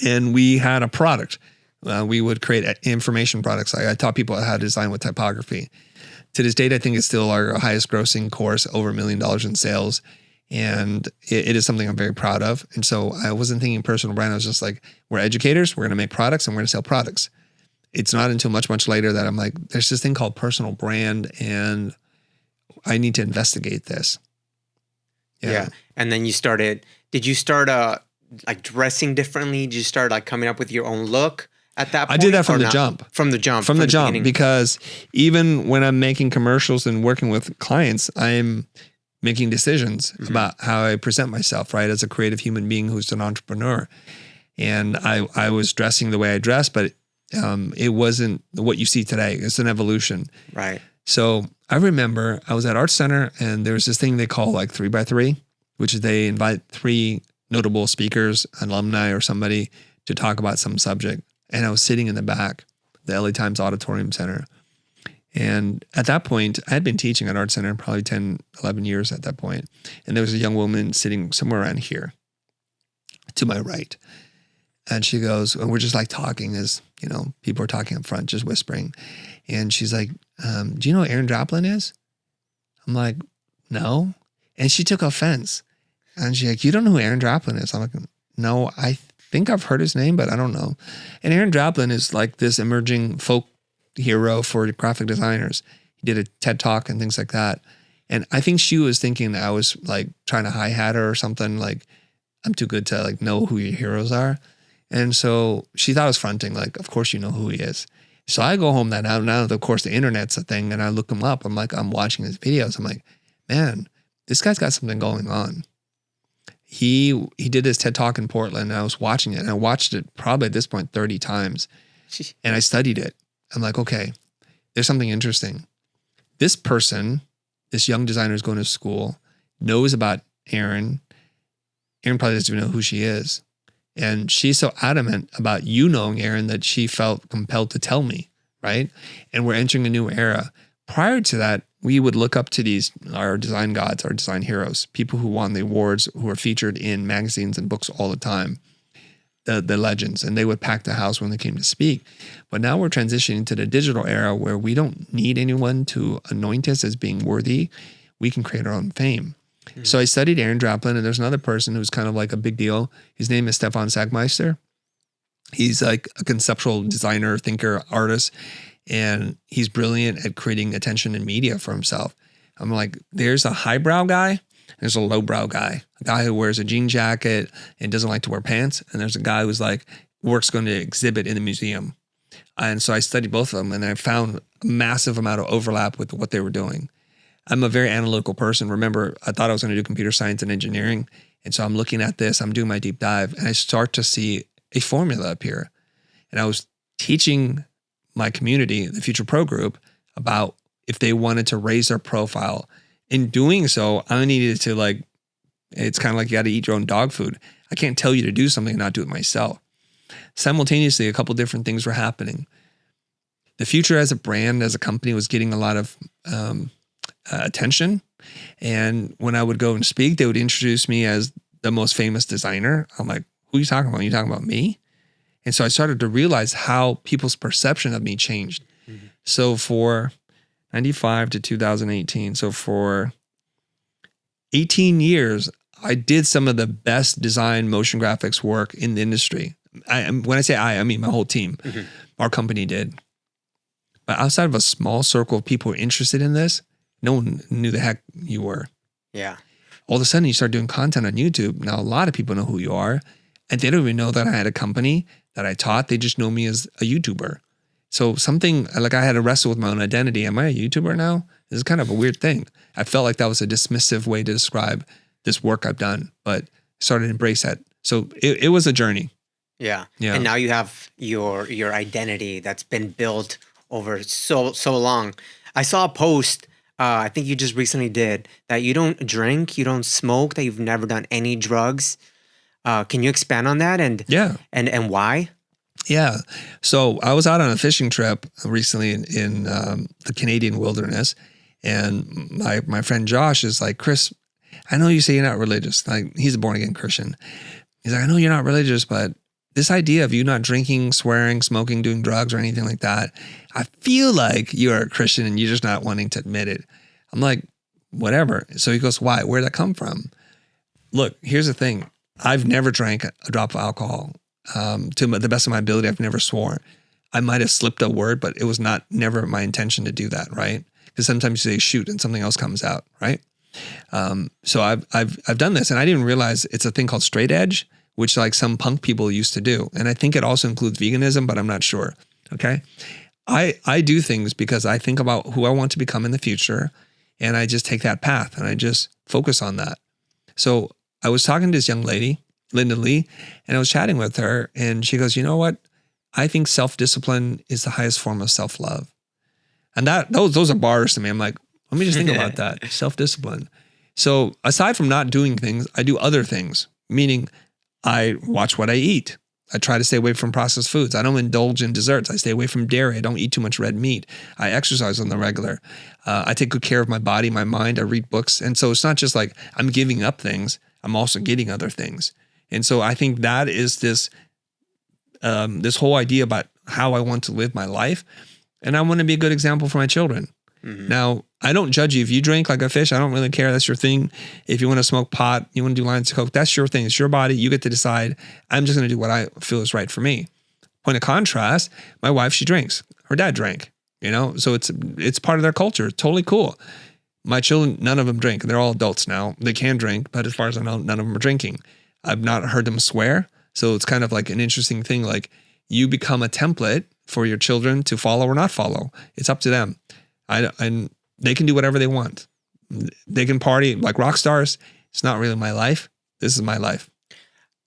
And we had a product. We would create information products. I taught people how to design with typography. To this date, I think it's still our highest grossing course, over $1 million in sales. And it is something I'm very proud of. And so I wasn't thinking personal brand. I was just like, we're educators. We're going to make products and we're going to sell products. It's not until much, much later that I'm like, there's this thing called personal brand and I need to investigate this. Yeah. And then did you start like dressing differently? Did you start like coming up with your own look at that point? I did that from the jump. From the jump. From the jump, beginning. because even when I'm making commercials and working with clients, I'm making decisions about how I present myself, right? As a creative human being who's an entrepreneur. And I was dressing the way I dress, but it wasn't what you see today. It's an evolution. Right. So I remember I was at Art Center and there's this thing they call like 3x3, which is they invite 3 notable speakers, alumni or somebody to talk about some subject. And I was sitting in the back, the LA Times Auditorium Center. And at that point, I had been teaching at Art Center probably 10, 11 years at that point. And there was a young woman sitting somewhere around here to my right. And she goes, and we're just like talking as, you know, people are talking up front, just whispering. And she's like, do you know who Aaron Draplin is? I'm like, no. And she took offense. And she's like, you don't know who Aaron Draplin is? I'm like, no, I think I've heard his name, but I don't know. And Aaron Draplin is like this emerging folk hero for graphic designers. He did a TED Talk and things like that. And I think she was thinking that I was like trying to hi-hat her or something, like I'm too good to like know who your heroes are. And so she thought I was fronting, like, of course you know who he is. So I go home that now of course the internet's a thing, and I look him up. I'm like, I'm watching his videos. I'm like, man, this guy's got something going on. He did his TED Talk in Portland, and I was watching it, and I watched it probably at this point 30 times. And I studied it. I'm like, okay, there's something interesting. This person, this young designer is going to school, knows about Aaron. Aaron probably doesn't even know who she is. And she's so adamant about you knowing Aaron that she felt compelled to tell me, right? And we're entering a new era. Prior to that, we would look up to our design gods, our design heroes, people who won the awards, who are featured in magazines and books all the time, the legends, and they would pack the house when they came to speak. But now we're transitioning to the digital era where we don't need anyone to anoint us as being worthy. We can create our own fame. So I studied Aaron Draplin, and there's another person who's kind of like a big deal. His name is Stefan Sagmeister. He's like a conceptual designer, thinker, artist, and he's brilliant at creating attention and media for himself. I'm like, there's a highbrow guy, there's a lowbrow guy, a guy who wears a jean jacket and doesn't like to wear pants, and there's a guy who's like going to exhibit in the museum. And so I studied both of them, and I found a massive amount of overlap with what they were doing. I'm a very analytical person. Remember, I thought I was going to do computer science and engineering. And so I'm looking at this, I'm doing my deep dive, and I start to see a formula appear. And I was teaching my community, the Future Pro group, about if they wanted to raise their profile. In doing so, I needed to it's kind of like you got to eat your own dog food. I can't tell you to do something and not do it myself. Simultaneously, a couple different things were happening. The Future as a brand, as a company, was getting a lot of attention. And when I would go and speak, they would introduce me as the most famous designer. I'm like, who are you talking about? Are you talking about me? And so I started to realize how people's perception of me changed. Mm-hmm. So for 95 to 2018. So for 18 years, I did some of the best design motion graphics work in the industry. When I say I mean my whole team. Our company did. But outside of a small circle of people who are interested in this, no one knew the heck you were. Yeah. All of a sudden, you start doing content on YouTube. Now, a lot of people know who you are, and they don't even know that I had a company that I taught. They just know me as a YouTuber. So something, like I had to wrestle with my own identity. Am I a YouTuber now? This is kind of a weird thing. I felt like that was a dismissive way to describe this work I've done, but I started to embrace that. So it was a journey. Yeah. Yeah. And now you have your identity that's been built over so long. I saw a post, I think you just recently did, that you don't drink, you don't smoke, that you've never done any drugs. Can you expand on that and why? Yeah. So I was out on a fishing trip recently in the Canadian wilderness, and my friend Josh is like, Chris, I know you say you're not religious. Like, he's a born again Christian. He's like, I know you're not religious, but this idea of you not drinking, swearing, smoking, doing drugs or anything like that, I feel like you're a Christian and you're just not wanting to admit it. I'm like, whatever. So he goes, why? Where'd that come from? Look, here's the thing. I've never drank a drop of alcohol. To the best of my ability, I've never sworn. I might have slipped a word, but it was never my intention to do that, right? Because sometimes you say shoot and something else comes out, right? So I've done this, and I didn't realize it's a thing called straight edge, which like some punk people used to do. And I think it also includes veganism, but I'm not sure. Okay. I do things because I think about who I want to become in the future, and I just take that path and I just focus on that. So I was talking to this young lady, Linda Lee, and I was chatting with her, and she goes, you know what? I think self-discipline is the highest form of self-love. And those are bars to me. I'm like, let me just think about that. Self-discipline. So aside from not doing things, I do other things, meaning I watch what I eat. I try to stay away from processed foods. I don't indulge in desserts. I stay away from dairy. I don't eat too much red meat. I exercise on the regular. I take good care of my body, my mind. I read books. And so it's not just like I'm giving up things. I'm also getting other things. And so I think that is this whole idea about how I want to live my life. And I want to be a good example for my children. Mm-hmm. Now, I don't judge you. If you drink like a fish, I don't really care. That's your thing. If you want to smoke pot, you want to do lines of coke, that's your thing. It's your body. You get to decide. I'm just going to do what I feel is right for me. Point of contrast, my wife, she drinks. Her dad drank, so it's part of their culture. It's totally cool. My children, none of them drink. They're all adults now. They can drink, but as far as I know, none of them are drinking. I've not heard them swear. So it's kind of like an interesting thing. Like, you become a template for your children to follow or not follow. It's up to them. And they can do whatever they want. They can party like rock stars. It's not really my life. This is my life.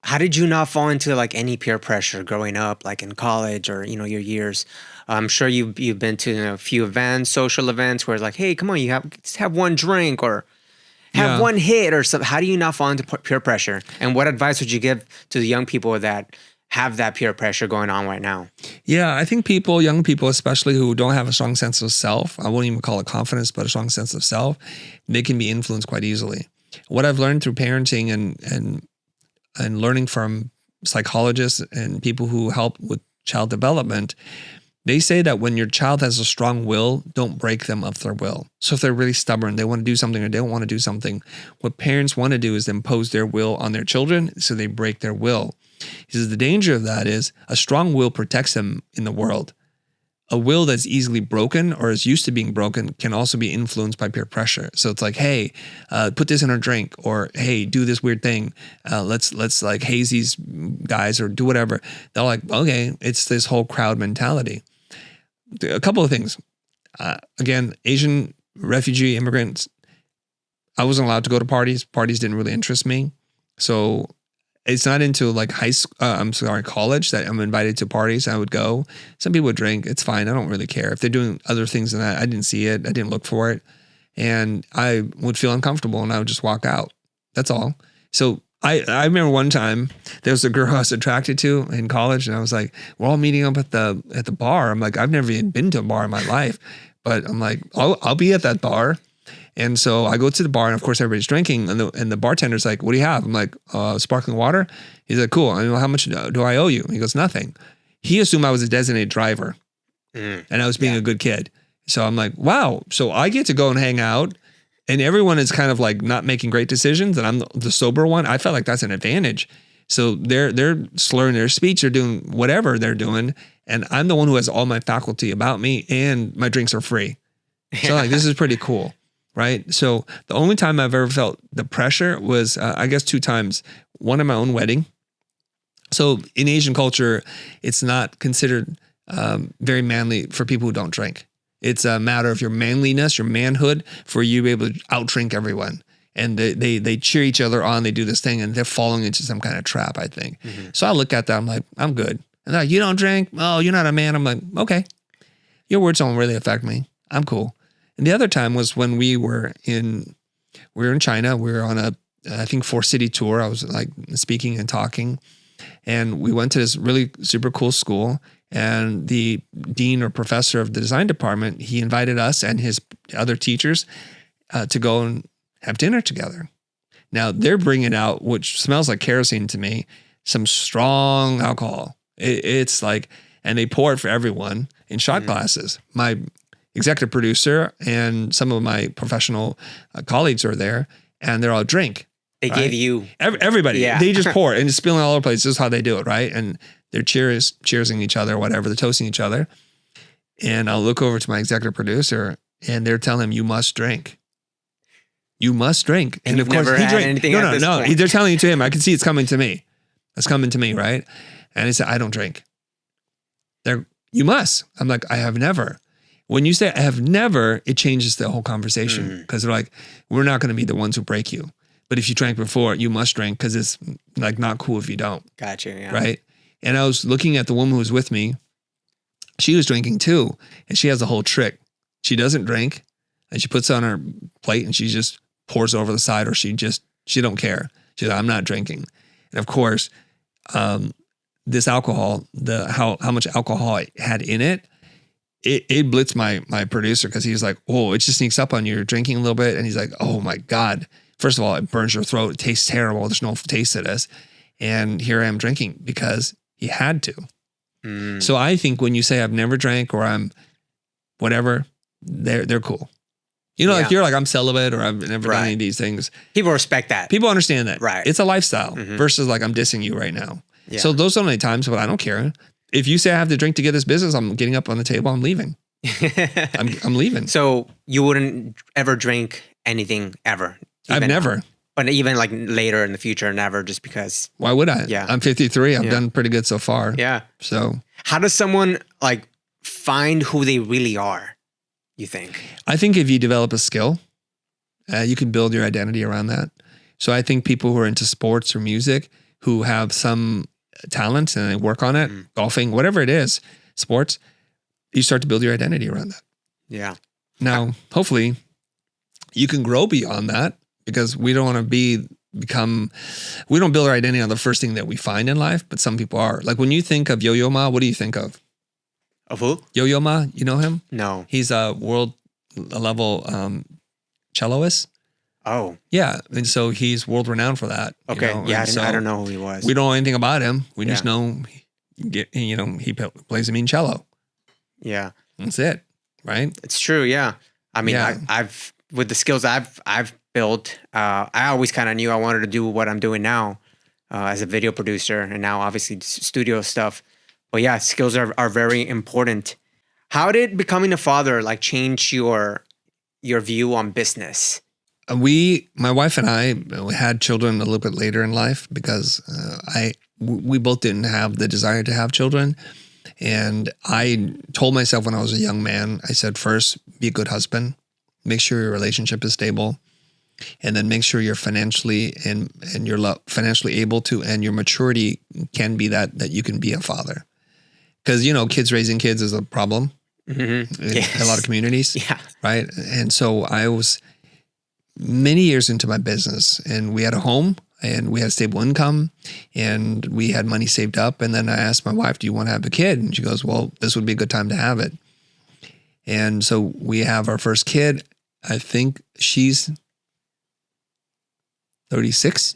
How did you not fall into like any peer pressure growing up, like in college or, your years? I'm sure you've been to a few events, social events where it's like, hey, come on, just have one drink or have one hit or something. How do you not fall into peer pressure? And what advice would you give to the young people that have that peer pressure going on right now? Yeah, I think young people, especially who don't have a strong sense of self, I won't even call it confidence, but a strong sense of self, they can be influenced quite easily. What I've learned through parenting and learning from psychologists and people who help with child development, they say that when your child has a strong will, don't break them of their will. So if they're really stubborn, they want to do something or they don't want to do something, what parents want to do is impose their will on their children, so they break their will. He says the danger of that is a strong will protects them in the world. A will that's easily broken or is used to being broken can also be influenced by peer pressure. So it's like, hey, put this in our drink, or hey, do this weird thing. Let's like haze these guys or do whatever. They're like, okay, it's this whole crowd mentality. A couple of things. Again, Asian refugee immigrants, I wasn't allowed to go to parties. Parties didn't really interest me. So it's not into like college that I'm invited to parties. I would go. Some people would drink. It's fine. I don't really care. If they're doing other things than that, I didn't see it. I didn't look for it. And I would feel uncomfortable and I would just walk out. That's all. So I remember one time there was a girl I was attracted to in college, and I was like, we're all meeting up at the bar. I'm like, I've never even been to a bar in my life, but I'm like, I'll be at that bar. And so I go to the bar, and of course everybody's drinking, and the bartender's like, what do you have? I'm like, sparkling water. He's like, cool. I mean, how much do I owe you? He goes, nothing. He assumed I was a designated driver and I was being a good kid. So I'm like, wow. So I get to go and hang out, and everyone is kind of like not making great decisions, and I'm the sober one. I felt like that's an advantage. So they're slurring their speech, they're doing whatever they're doing, and I'm the one who has all my faculty about me, and my drinks are free. So like, this is pretty cool, right? So the only time I've ever felt the pressure was, I guess, 2 times. One at my own wedding. So in Asian culture, it's not considered very manly for people who don't drink. It's a matter of your manliness, your manhood, for you to be able to outdrink everyone. And they cheer each other on. They do this thing, and they're falling into some kind of trap, I think. So I look at that. I'm like, I'm good. And they're like, you don't drink? Oh, you're not a man. I'm like, okay. Your words don't really affect me. I'm cool. And the other time was when we were in China. We were on a, I think, 4-city tour. I was like speaking and talking. And we went to this really super cool school. And the dean or professor of the design department, he invited us and his other teachers to go and have dinner together. Now they're bringing out, which smells like kerosene to me, some strong alcohol. It's like, and they pour it for everyone in shot glasses. My executive producer and some of my professional colleagues are there, and they're all drink. They gave you everybody. Yeah. They just pour it, and it's spilling all over the place. This is how they do it, right? And they're cheersing each other, whatever. They're toasting each other. And I'll look over to my executive producer, and they're telling him, "You must drink. You must drink." And of course, he drank. No. They're telling it to him. I can see it's coming to me. It's coming to me, right? And he said, "I don't drink." You must. I'm like, I have never. When you say I have never, it changes the whole conversation, because they're like, we're not going to be the ones who break you. But if you drank before, you must drink, because it's like not cool if you don't. Gotcha. Yeah. Right. And I was looking at the woman who was with me. She was drinking too. And she has a whole trick. She doesn't drink, and she puts it on her plate, and she just pours over the side, or she don't care. She's like, I'm not drinking. And of course, this alcohol, how much alcohol it had in it, it blitzed my producer, because he was like, oh, it just sneaks up on you. You're drinking a little bit. And he's like, oh my God. First of all, it burns your throat. It tastes terrible. There's no taste to this. And here I am drinking because he had to. So I think when you say I've never drank, or I'm whatever, they're cool. You know, like you're like, I'm celibate, or I've never done any of these things. People respect that. People understand that. Right. It's a lifestyle versus like, I'm dissing you right now. Yeah. So those are the only times, but I don't care. If you say I have to drink to get this business, I'm getting up on the table. I'm leaving. I'm leaving. So you wouldn't ever drink anything ever? I've never. But even like later in the future, never, just because. Why would I? Yeah. I'm 53. I've done pretty good so far. Yeah. So how does someone like find who they really are, you think? I think if you develop a skill, you can build your identity around that. So I think people who are into sports or music, who have some talent and they work on it, golfing, whatever it is, sports, you start to build your identity around that. Yeah. Now, hopefully you can grow beyond that, because we don't want to we don't build our identity on the first thing that we find in life, but some people are. Like when you think of Yo-Yo Ma, what do you think of? Of who? Yo-Yo Ma, you know him? No. He's a world level celloist. Oh. Yeah. And so he's world renowned for that. Okay. You know? Yeah, I don't know who he was. We don't know anything about him. We just know, he plays a mean cello. Yeah. That's it. Right? It's true. Yeah. I mean, I've with the skills I've built, I always kind of knew I wanted to do what I'm doing now as a video producer, and now obviously studio stuff. But yeah, skills are very important. How did becoming a father like change your view on business? My wife and I had children a little bit later in life, because we both didn't have the desire to have children. And I told myself when I was a young man, I said, first, be a good husband, make sure your relationship is stable, and then make sure you're financially and you're financially able to, and your maturity can be that you can be a father. Because, kids raising kids is a problem in a lot of communities. Yeah. Right. And so I was many years into my business, and we had a home, and we had a stable income, and we had money saved up. And then I asked my wife, do you want to have a kid? And she goes, well, this would be a good time to have it. And so we have our first kid. I think she's 36.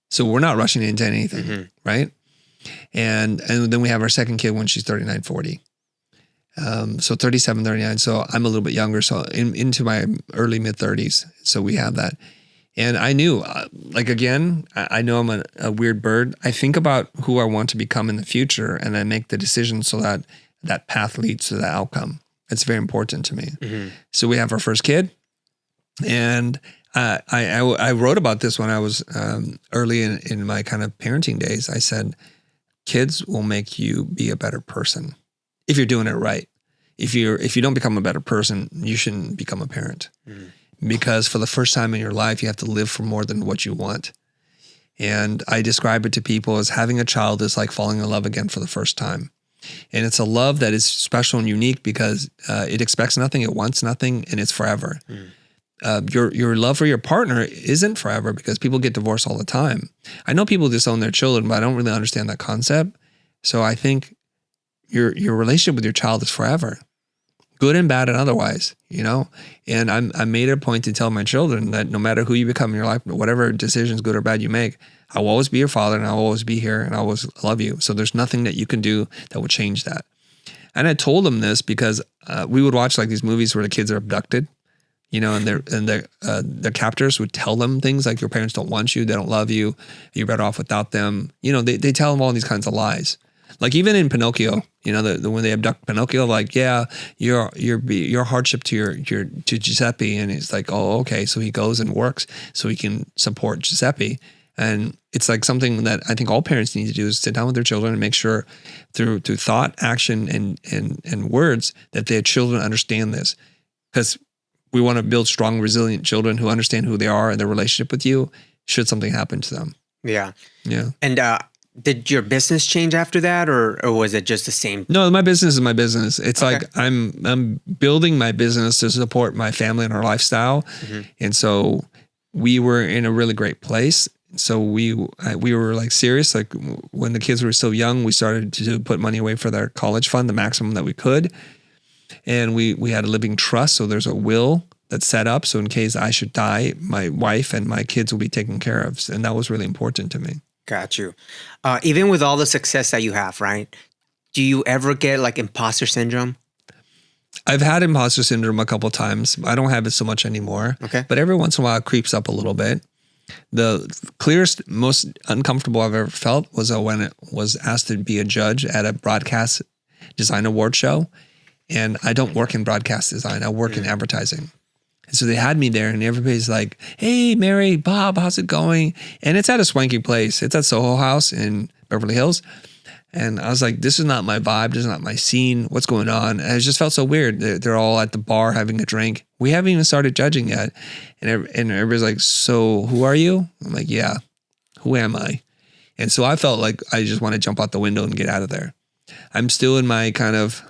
So we're not rushing into anything, right? And then we have our second kid when she's 39, 40. So 37, 39. So I'm a little bit younger. So into my early mid 30s. So we have that. And I knew, I know I'm a weird bird. I think about who I want to become in the future, and I make the decision so that that path leads to the outcome. It's very important to me. Mm-hmm. So we have our first kid, and I wrote about this when I was early in my kind of parenting days. I said, kids will make you be a better person if you're doing it right. If you don't become a better person, you shouldn't become a parent. Mm. Because for the first time in your life, you have to live for more than what you want. And I describe it to people as having a child is like falling in love again for the first time. And it's a love that is special and unique because it expects nothing, it wants nothing, and it's forever. Mm. Your love for your partner isn't forever because people get divorced all the time. I know people disown their children, but I don't really understand that concept. So I think your relationship with your child is forever. Good and bad and otherwise, And I made it a point to tell my children that no matter who you become in your life, whatever decisions, good or bad, you make, I will always be your father and I will always be here and I will always love you. So there's nothing that you can do that will change that. And I told them this because we would watch like these movies where the kids are abducted, and their captors would tell them things like your parents don't want you, they don't love you, you're better off without them. They tell them all these kinds of lies. Like even in Pinocchio, when they abduct Pinocchio, like, yeah, your hardship to Giuseppe, and it's like, oh, okay, so he goes and works so he can support Giuseppe, and it's like something that I think all parents need to do is sit down with their children and make sure through thought, action, and words that their children understand this, because we want to build strong, resilient children who understand who they are and their relationship with you should something happen to them. Yeah. Yeah. And did your business change after that, or was it just the same? No, my business is my business. It's okay. Like I'm building my business to support my family and our lifestyle, and so we were in a really great place. So we were like serious. Like when the kids were so young, we started to put money away for their college fund, the maximum that we could, and we had a living trust. So there's a will that's set up. So in case I should die, my wife and my kids will be taken care of, and that was really important to me. Got you. Even with all the success that you have, right? Do you ever get like imposter syndrome? I've had imposter syndrome a couple of times. I don't have it so much anymore. Okay. But every once in a while it creeps up a little bit. The clearest, most uncomfortable I've ever felt was when it was asked to be a judge at a broadcast design award show. And I don't work in broadcast design. I work in advertising. And so they had me there and everybody's like, hey, Mary, Bob, how's it going? And it's at a swanky place. It's at Soho House in Beverly Hills. And I was like, this is not my vibe. This is not my scene. What's going on? And it just felt so weird. They're all at the bar having a drink. We haven't even started judging yet. And everybody's like, so who are you? I'm like, yeah, who am I? And so I felt like I just want to jump out the window and get out of there. I'm still in my kind of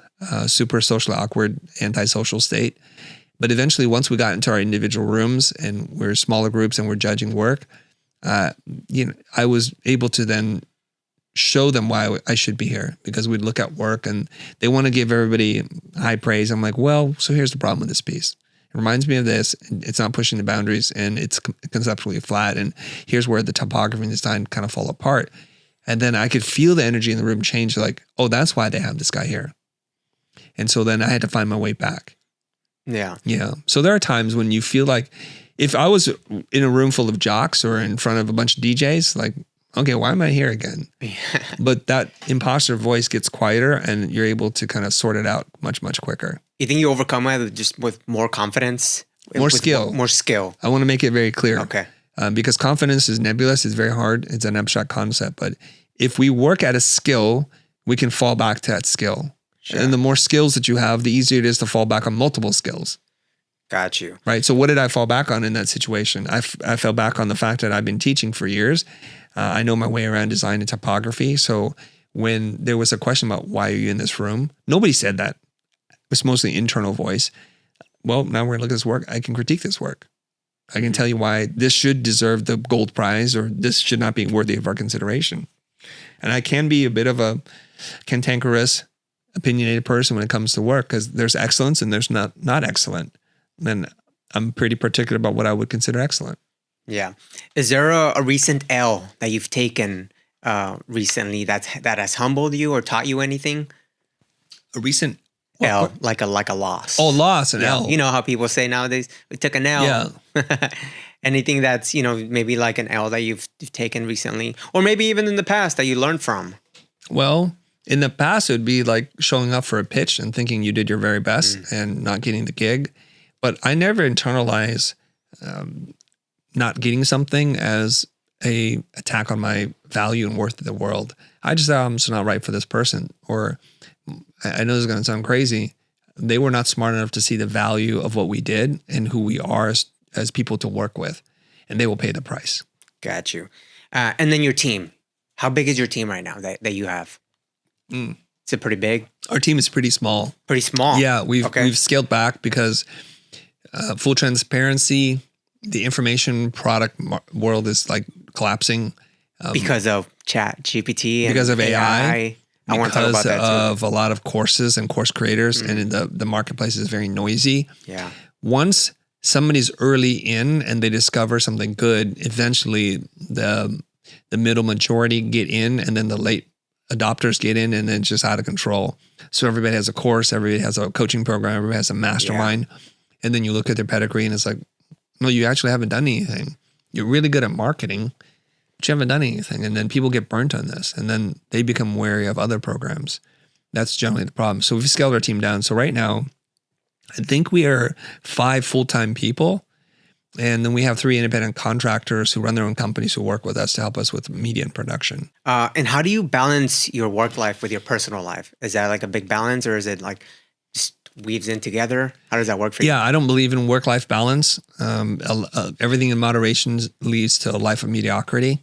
super socially awkward, antisocial state. But eventually, once we got into our individual rooms and we're smaller groups and we're judging work, I was able to then show them why I should be here, because we'd look at work and they want to give everybody high praise. I'm like, well, so here's the problem with this piece. It reminds me of this. And it's not pushing the boundaries and it's conceptually flat. And here's where the topography and design kind of fall apart. And then I could feel the energy in the room change. Like, oh, that's why they have this guy here. And so then I had to find my way back. Yeah. Yeah. So there are times when you feel like if I was in a room full of jocks or in front of a bunch of DJs, like, okay, why am I here again? But that imposter voice gets quieter and you're able to kind of sort it out much, much quicker. You think you overcome it just with more confidence? More skill. More skill. I want to make it very clear. Okay. Because confidence is nebulous. It's very hard. It's an abstract concept. But if we work at a skill, we can fall back to that skill. Sure. And the more skills that you have, the easier it is to fall back on multiple skills. Got you. Right. So what did I fall back on in that situation? I fell back on the fact that I've been teaching for years. I know my way around design and typography. So when there was a question about why are you in this room, nobody said that. It was mostly internal voice. Well, now we're going to look at this work. I can critique this work. I can tell you why this should deserve the gold prize or this should not be worthy of our consideration. And I can be a bit of a cantankerous, opinionated person when it comes to work because there's excellence and there's not excellent. And I'm pretty particular about what I would consider excellent. Yeah. Is there a recent L that you've taken recently that has humbled you or taught you anything? A recent L, like a loss. Oh, loss, an L. You know how people say nowadays, we took an L. Yeah. Anything that's, maybe like an L that you've taken recently, or maybe even in the past that you learned from. Well, in the past, it would be like showing up for a pitch and thinking you did your very best and not getting the gig. But I never internalize not getting something as a attack on my value and worth of the world. I just thought I'm just not right for this person. Or I know this is going to sound crazy. They were not smart enough to see the value of what we did and who we are as people to work with. And they will pay the price. Got you. And then your team. How big is your team right now that you have? Is it pretty big? Our team is pretty small. Pretty small? Yeah, we've scaled back because full transparency, the information product world is like collapsing. Because of Chat GPT and because of AI. I want to talk about that too. Because of a lot of courses and course creators, and the marketplace is very noisy. Yeah. Once somebody's early in and they discover something good, eventually the middle majority get in, and then the late adopters get in, and then it's just out of control. So everybody has a course, everybody has a coaching program, everybody has a mastermind. Yeah. And then you look at their pedigree and it's like, no, you actually haven't done anything. You're really good at marketing, but you haven't done anything. And then people get burnt on this, and then they become wary of other programs. That's generally the problem. So we've scaled our team down. So right now, I think we are 5 full-time people. And then we have 3 independent contractors who run their own companies who work with us to help us with media and production. And how do you balance your work life with your personal life? Is that like a big balance, or is it like just weaves in together? How does that work for you? Yeah, I don't believe in work-life balance. Everything in moderation leads to a life of mediocrity.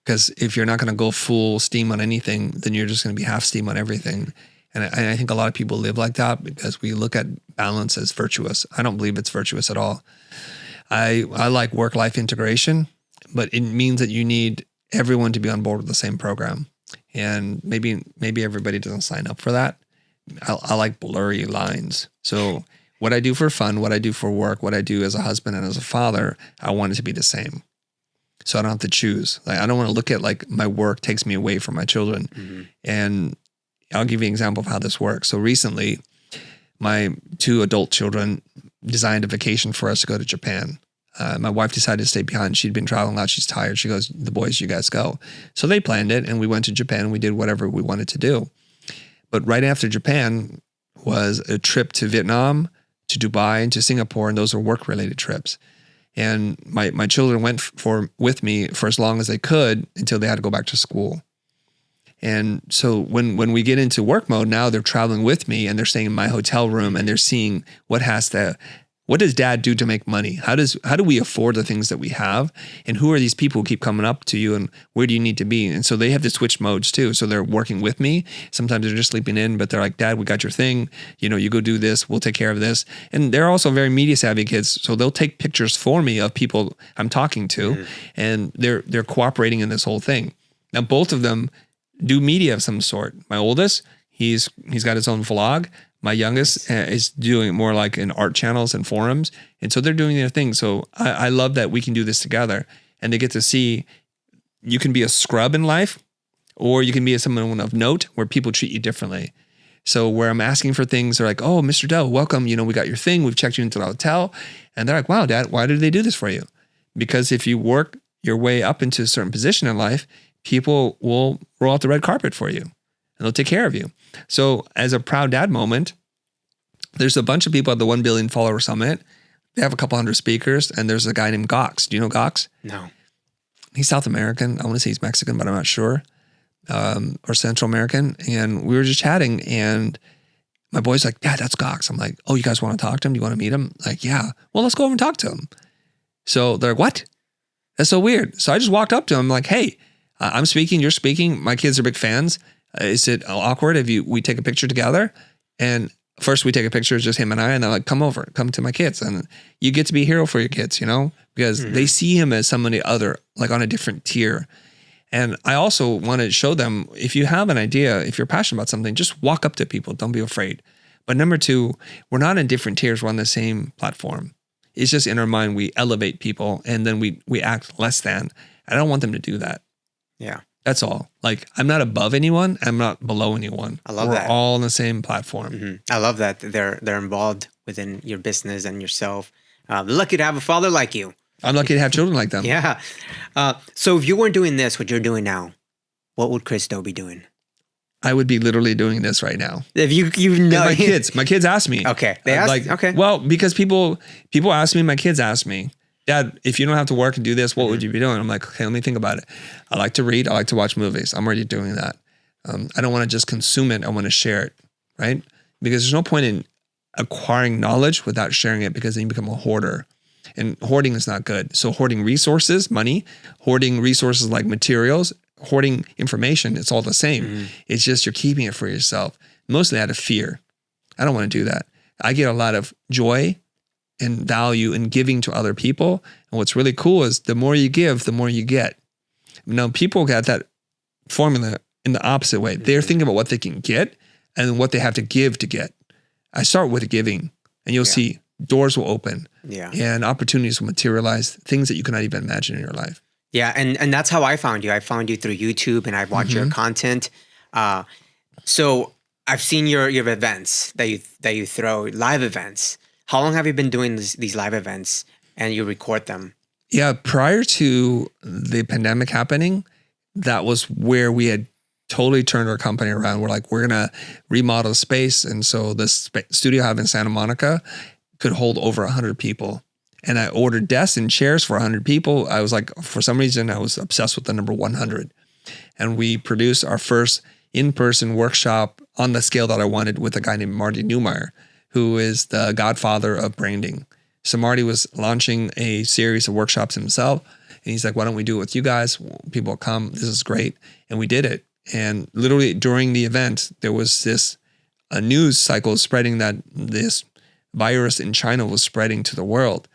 Because if you're not going to go full steam on anything, then you're just going to be half steam on everything. And I think a lot of people live like that because we look at balance as virtuous. I don't believe it's virtuous at all. I like work-life integration, but it means that you need everyone to be on board with the same program. And maybe everybody doesn't sign up for that. I like blurry lines. So what I do for fun, what I do for work, what I do as a husband and as a father, I want it to be the same. So I don't have to choose. Like, I don't want to look at like my work takes me away from my children. Mm-hmm. And I'll give you an example of how this works. So recently, my 2 adult children designed a vacation for us to go to Japan. My wife decided to stay behind. She'd been traveling a lot. She's tired. She goes, the boys, you guys go. So they planned it, and we went to Japan, and we did whatever we wanted to do. But right after Japan was a trip to Vietnam, to Dubai, and to Singapore, and those were work-related trips. And my children went with me for as long as they could until they had to go back to school. And so when we get into work mode, now they're traveling with me and they're staying in my hotel room and they're seeing what does dad do to make money? How do we afford the things that we have? And who are these people who keep coming up to you, and where do you need to be? And so they have to switch modes too. So they're working with me. Sometimes they're just sleeping in, but they're like, Dad, we got your thing. You go do this. We'll take care of this. And they're also very media savvy kids. So they'll take pictures for me of people I'm talking to, and they're cooperating in this whole thing. Now, both of them do media of some sort. My oldest, he's got his own vlog. My youngest is doing more like in art channels and forums. And so they're doing their thing. So I love that we can do this together, and they get to see you can be a scrub in life, or you can be someone of note where people treat you differently. So where I'm asking for things, they're like, oh, Mr. Doe, welcome. We got your thing. We've checked you into the hotel. And they're like, wow, Dad, why did they do this for you? Because if you work your way up into a certain position in life, people will roll out the red carpet for you, and they'll take care of you. So as a proud dad moment, there's a bunch of people at the 1 Billion Follower Summit. They have a couple hundred speakers, and there's a guy named Gox. Do you know Gox? No. He's South American. I want to say he's Mexican, but I'm not sure. Or Central American. And we were just chatting, and my boy's like, Dad, that's Gox. I'm like, oh, you guys want to talk to him? Do you want to meet him? Like, yeah. Well, let's go over and talk to him. So they're like, what? That's so weird. So I just walked up to him like, hey, I'm speaking, you're speaking. My kids are big fans. Is it awkward if we take a picture together? And first we take a picture, just him and I, and they're like, come to my kids. And you get to be a hero for your kids, because they see him as somebody other, like on a different tier. And I also want to show them, if you have an idea, if you're passionate about something, just walk up to people. Don't be afraid. But number 2, we're not in different tiers. We're on the same platform. It's just in our mind, we elevate people, and then we act less than. I don't want them to do that. Yeah. That's all. Like, I'm not above anyone. I'm not below anyone. I love We're that. all on the same platform. I love that they're involved within your business and yourself. Lucky to have a father like you. I'm lucky to have children like them. Yeah. So if you weren't doing this, what you're doing now, what would Chris Do be doing? I would be literally doing this right now. If you know My kids ask me. Okay. They ask okay. Well, because people ask me, my kids ask me, Dad, if you don't have to work and do this, what would you be doing? I'm like, okay, let me think about it. I like to read. I like to watch movies. I'm already doing that. I don't want to just consume it. I want to share it, right? Because there's no point in acquiring knowledge without sharing it, because then you become a hoarder. And hoarding is not good. So hoarding resources, money, hoarding resources like materials, hoarding information, it's all the same. It's just you're keeping it for yourself, mostly out of fear. I don't want to do that. I get a lot of joy and value in giving to other people. And what's really cool is the more you give, the more you get. Now, people got that formula in the opposite way. They're thinking about what they can get and what they have to give to get. I start with giving, and you'll see doors will open and opportunities will materialize, things that you cannot even imagine in your life. Yeah, and that's how I found you. I found you through YouTube, and I watched your content. So I've seen your events that you throw, live events. How long have you been doing these live events, and you record them? Yeah, prior to the pandemic happening, that was where we had totally turned our company around. We're like, we're going to remodel space. And so this studio I have in Santa Monica could hold over 100 people. And I ordered desks and chairs for 100 people. I was like, for some reason, I was obsessed with the number 100. And we produced our first in-person workshop on the scale that I wanted with a guy named Marty Neumeyer, who is the godfather of branding. So Marty was launching a series of workshops himself. And he's like, why don't we do it with you guys? People will come. This is great. And we did it. And literally during the event, there was a news cycle spreading that this virus in China was spreading to the world.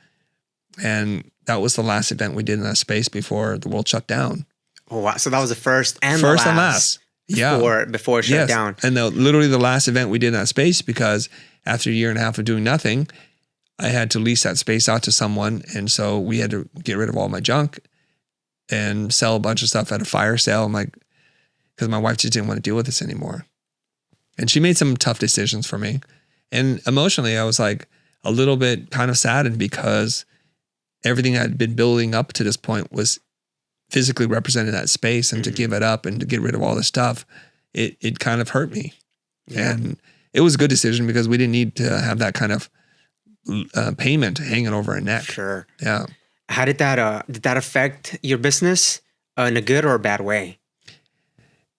And that was the last event we did in that space before the world shut down. Oh, wow. So that was the first and last. Yeah. Before it shut down. And literally the last event we did in that space, because after a year and a half of doing nothing, I had to lease that space out to someone. And so we had to get rid of all my junk and sell a bunch of stuff at a fire sale. I'm like, because my wife just didn't want to deal with this anymore. And she made some tough decisions for me. And emotionally, I was like a little bit kind of saddened, because everything I'd been building up to this point was physically represented that space, and to give it up and to get rid of all this stuff, it kind of hurt me. Yeah. And it was a good decision, because we didn't need to have that kind of payment hanging over our neck. Sure. Yeah. How did that affect your business in a good or a bad way?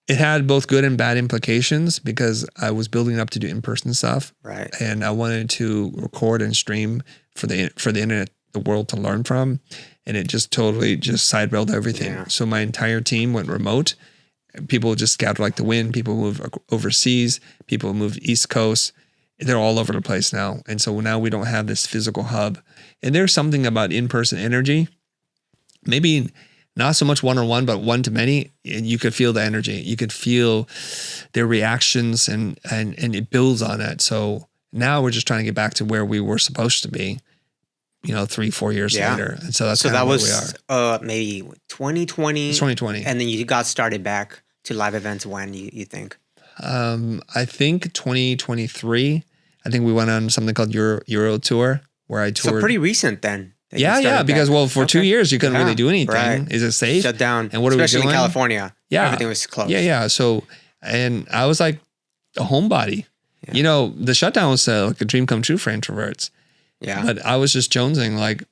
It had both good and bad implications, because I was building up to do in-person stuff. Right. And I wanted to record and stream for the internet, the world to learn from. And it just totally side-railed everything. Yeah. So my entire team went remote. People just scattered like the wind. People moved overseas. People moved East Coast. They're all over the place now. And so now we don't have this physical hub. And there's something about in-person energy, maybe not so much one-on-one, but one-to-many, and you could feel the energy. You could feel their reactions, and it builds on it. So now we're just trying to get back to where we were supposed to be, 3-4 years later. And so that's where we are. Maybe 2020. It's 2020. And then you got started back to live events when, you think? I think 2023. I think we went on something called Euro Tour, where I toured. So pretty recent then. Yeah, because for 2 years you couldn't really do anything. Right. Is it safe? Shut down. And what are we doing? Especially in California. Yeah. Everything was closed. Yeah. So, and I was like a homebody. Yeah. The shutdown was like a dream come true for introverts. Yeah. But I was just jonesing, like,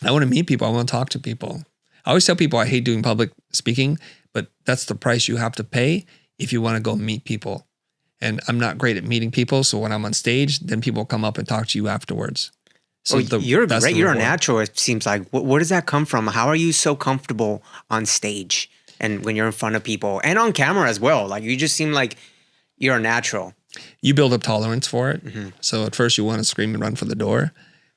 I want to meet people. I want to talk to people. I always tell people I hate doing public speaking, but that's the price you have to pay if you want to go meet people. And I'm not great at meeting people. So when I'm on stage, then people come up and talk to you afterwards. So you're great. You're a natural, it seems like. Where does that come from? How are you so comfortable on stage and when you're in front of people and on camera as well? Like, you just seem like you're a natural. You build up tolerance for it. Mm-hmm. So at first you want to scream and run for the door.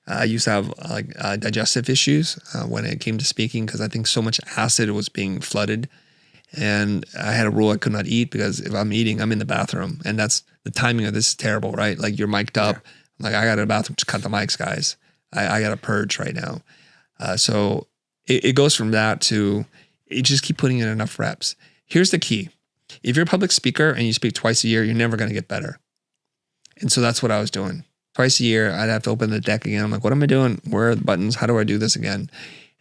I used to have digestive issues when it came to speaking, because I think so much acid was being flooded. And I had a rule I could not eat, because if I'm eating, I'm in the bathroom. And that's the timing of this is terrible, right? Like, you're mic'd up. Yeah. Like, I got to the bathroom, just cut the mics, guys. I got to purge right now. So it goes from that to, you just keep putting in enough reps. Here's the key. If you're a public speaker and you speak twice a year, you're never going to get better. And so that's what I was doing. Twice a year, I'd have to open the deck again. I'm like, what am I doing? Where are the buttons? How do I do this again?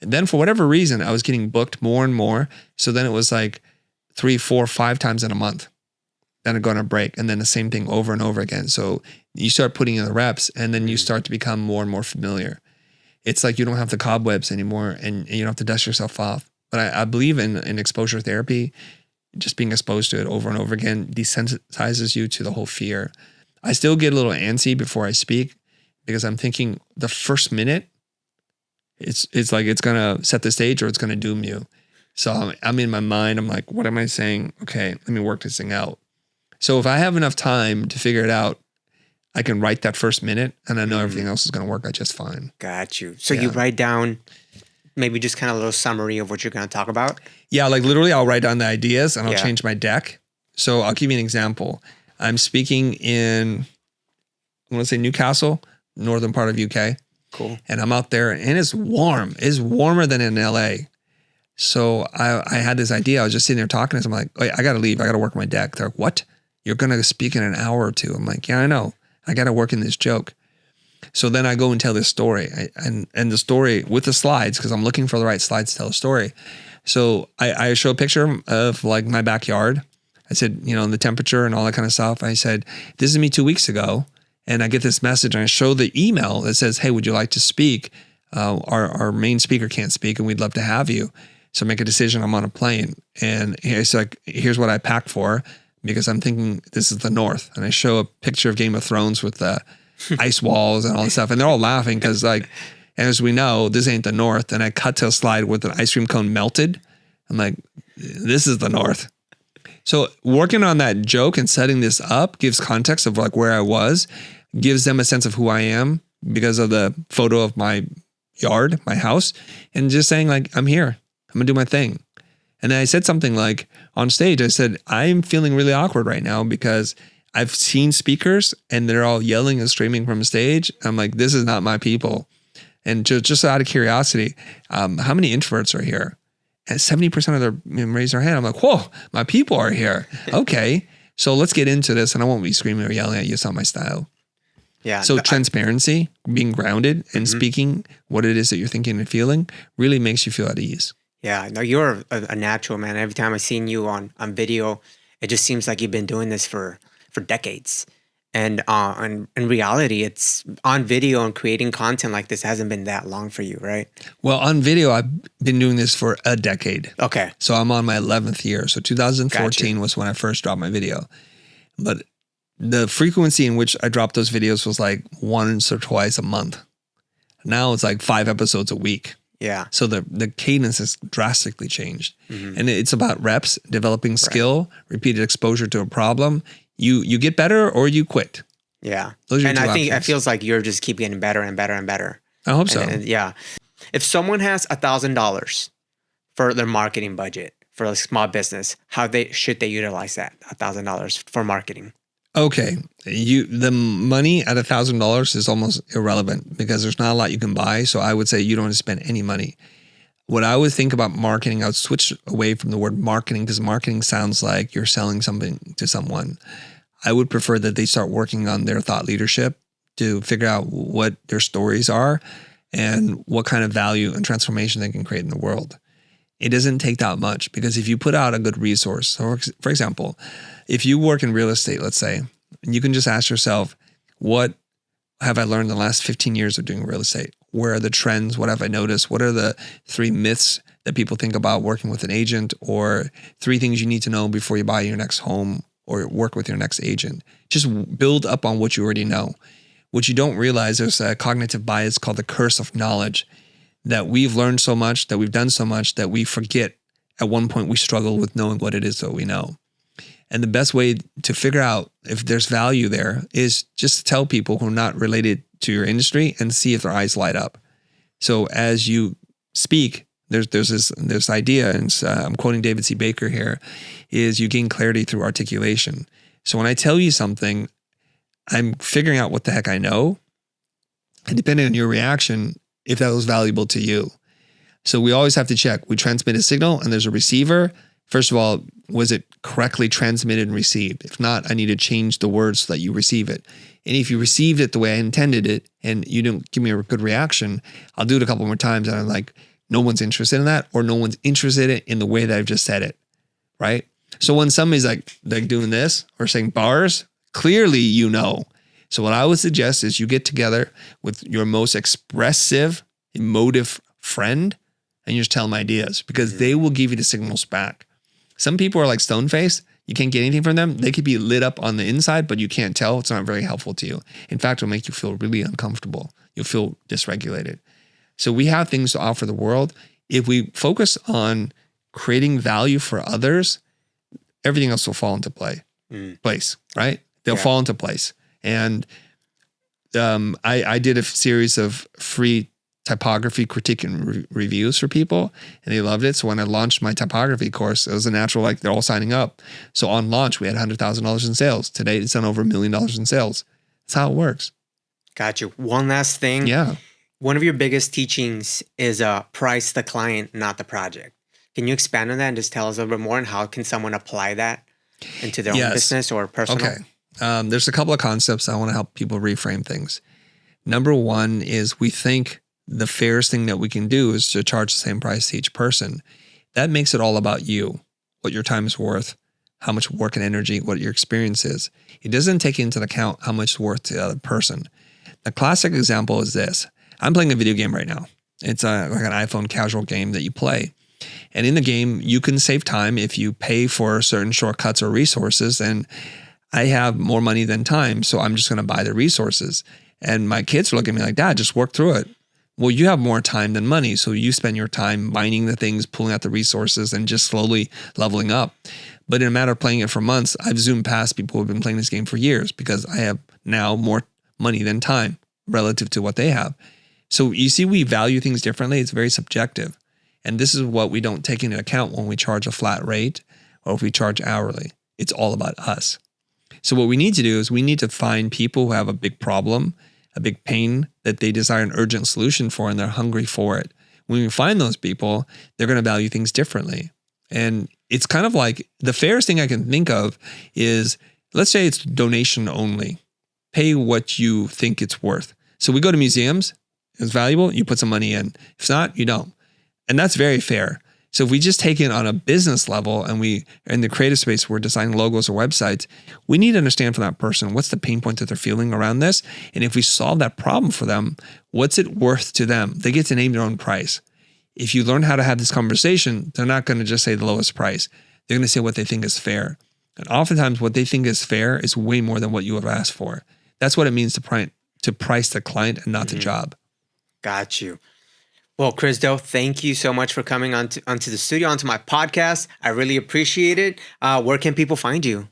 And then for whatever reason, I was getting booked more and more. So then it was like 3, 4, 5 times in a month. Then I'd go on a break, and then the same thing over and over again. So you start putting in the reps, and then you start to become more and more familiar. It's like you don't have the cobwebs anymore, and you don't have to dust yourself off. But I believe in exposure therapy. Just being exposed to it over and over again desensitizes you to the whole fear. I still get a little antsy before I speak because I'm thinking the first minute, it's like it's going to set the stage or it's going to doom you. So I'm in my mind. I'm like, what am I saying? Okay, let me work this thing out. So if I have enough time to figure it out, I can write that first minute and I know everything else is going to work out just fine. Got you. So you write down maybe just kind of a little summary of what you're going to talk about? Yeah, like literally I'll write down the ideas and I'll change my deck. So I'll give you an example. I'm speaking in, I want to say Newcastle, northern part of UK. Cool. And I'm out there and it's warm. It's warmer than in LA. So I had this idea. I was just sitting there talking to them. I'm like, wait, I got to leave. I got to work my deck. They're like, what? You're going to speak in an hour or two. I'm like, yeah, I know. I got to work in this joke. So then I go and tell this story and the story with the slides, because I'm looking for the right slides to tell a story. So I show a picture of like my backyard. I said, you know, the temperature and all that kind of stuff. I said, this is me 2 weeks ago. And I get this message and I show the email that says, hey, would you like to speak? Our main speaker can't speak and we'd love to have you. So make a decision. I'm on a plane. And it's like, here's what I packed for, because I'm thinking this is the North. And I show a picture of Game of Thrones with the ice walls and all this stuff. And they're all laughing because like, and as we know, this ain't the North. And I cut to a slide with an ice cream cone melted. I'm like, this is the North. So working on that joke and setting this up gives context of like where I was, gives them a sense of who I am because of the photo of my yard, my house, and just saying like, I'm here, I'm gonna do my thing. And then I said something like on stage, I said, I'm feeling really awkward right now because I've seen speakers and they're all yelling and screaming from stage. I'm like, this is not my people. And just out of curiosity, how many introverts are here? And 70% of them raise their hand. I'm like, whoa, my people are here. Okay, so let's get into this. And I won't be screaming or yelling at you. It's not my style. Yeah. So transparency, being grounded and speaking what it is that you're thinking and feeling really makes you feel at ease. Yeah, no, you're a natural, man. Every time I've seen you on video, it just seems like you've been doing this for decades. And in reality, it's on video and creating content like this hasn't been that long for you, right? Well, on video, I've been doing this for a decade. Okay. So I'm on my 11th year. So 2014 was when I first dropped my video. But the frequency in which I dropped those videos was like once or twice a month. Now it's like 5 episodes a week. Yeah. So the cadence has drastically changed. And it's about reps, developing skill, repeated exposure to a problem. You get better or you quit. Yeah. Those are and your two I think it options. feels like you're just keep getting better and better and better. I hope so. And yeah. If someone has $1,000 for their marketing budget for a small business, should they utilize that $1,000 for marketing? Okay. The money at $1,000 is almost irrelevant because there's not a lot you can buy. So I would say you don't want to spend any money. What I would think about marketing, I would switch away from the word marketing because marketing sounds like you're selling something to someone. I would prefer that they start working on their thought leadership to figure out what their stories are and what kind of value and transformation they can create in the world. It doesn't take that much because if you put out a good resource, so for example, if you work in real estate, let's say, you can just ask yourself, what have I learned in the last 15 years of doing real estate? Where are the trends? What have I noticed? What are the 3 myths that people think about working with an agent, or 3 things you need to know before you buy your next home or work with your next agent? Just build up on what you already know. What you don't realize, there's a cognitive bias called the curse of knowledge, that we've learned so much, that we've done so much, that we forget at one point we struggle with knowing what it is that we know. And the best way to figure out if there's value there is just to tell people who are not related to your industry and see if their eyes light up. So as you speak, there's this idea, and I'm quoting David C. Baker here, is you gain clarity through articulation. So when I tell you something, I'm figuring out what the heck I know, and depending on your reaction, if that was valuable to you. So we always have to check. We transmit a signal and there's a receiver. First of all, was it correctly transmitted and received? If not, I need to change the words so that you receive it. And if you received it the way I intended it and you don't give me a good reaction, I'll do it a couple more times and I'm like, no one's interested in that, or no one's interested in the way that I've just said it, right? So when somebody's like doing this or saying bars, clearly you know. So what I would suggest is you get together with your most expressive, emotive friend and you just tell them ideas, because they will give you the signals back. Some people are like stone-faced. You can't get anything from them. They could be lit up on the inside, but you can't tell. It's not very helpful to you. In fact, it'll make you feel really uncomfortable. You'll feel dysregulated. So we have things to offer the world. If we focus on creating value for others, everything else will fall into place, right? They'll fall into place. And I did a series of free typography critique and reviews for people, and they loved it. So when I launched my typography course, it was a natural, like they're all signing up. So on launch, we had $100,000 in sales. Today, it's done over $1 million in sales. That's how it works. Got you. One last thing. Yeah. One of your biggest teachings is price the client, not the project. Can you expand on that and just tell us a little bit more, and how can someone apply that into their own business or personal? Okay. There's a couple of concepts I want to help people reframe things. Number one is we think the fairest thing that we can do is to charge the same price to each person. That makes it all about you, what your time is worth, how much work and energy, what your experience is. It doesn't take into account how much it's worth to the other person. The classic example is this. I'm playing a video game right now. It's like an iPhone casual game that you play. And in the game, you can save time if you pay for certain shortcuts or resources. And I have more money than time, so I'm just going to buy the resources. And my kids are looking at me like, Dad, just work through it. Well, you have more time than money, so you spend your time mining the things, pulling out the resources, and just slowly leveling up. But in a matter of playing it for months, I've zoomed past people who have been playing this game for years because I have now more money than time relative to what they have. So you see, we value things differently. It's very subjective. And this is what we don't take into account when we charge a flat rate or if we charge hourly. It's all about us. So what we need to do is we need to find people who have a big problem, a big pain that they desire an urgent solution for, and they're hungry for it. When we find those people, they're going to value things differently. And it's kind of like the fairest thing I can think of is, let's say it's donation only. Pay what you think it's worth. So we go to museums. It's valuable, you put some money in. If not, you don't. And that's very fair. So if we just take it on a business level and we, in the creative space, we're designing logos or websites, we need to understand from that person, what's the pain point that they're feeling around this? And if we solve that problem for them, what's it worth to them? They get to name their own price. If you learn how to have this conversation, they're not going to just say the lowest price. They're going to say what they think is fair. And oftentimes what they think is fair is way more than what you have asked for. That's what it means to price the client and not the job. Got you. Well, Chris Do, thank you so much for coming onto the studio, onto my podcast. I really appreciate it. Where can people find you?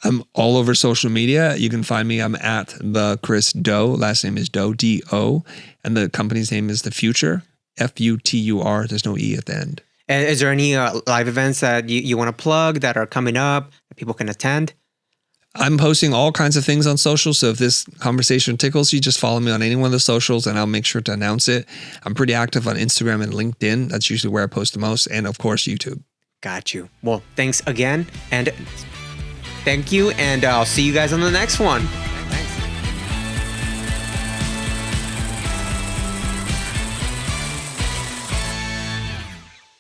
I'm all over social media. You can find me. I'm at the Chris Do. Last name is Do, D-O. And the company's name is The Future, F-U-T-U-R. There's no E at the end. And is there any live events that you want to plug that are coming up that people can attend? I'm posting all kinds of things on social. So if this conversation tickles you, just follow me on any one of the socials and I'll make sure to announce it. I'm pretty active on Instagram and LinkedIn. That's usually where I post the most. And of course, YouTube. Got you. Well, thanks again. And thank you. And I'll see you guys on the next one.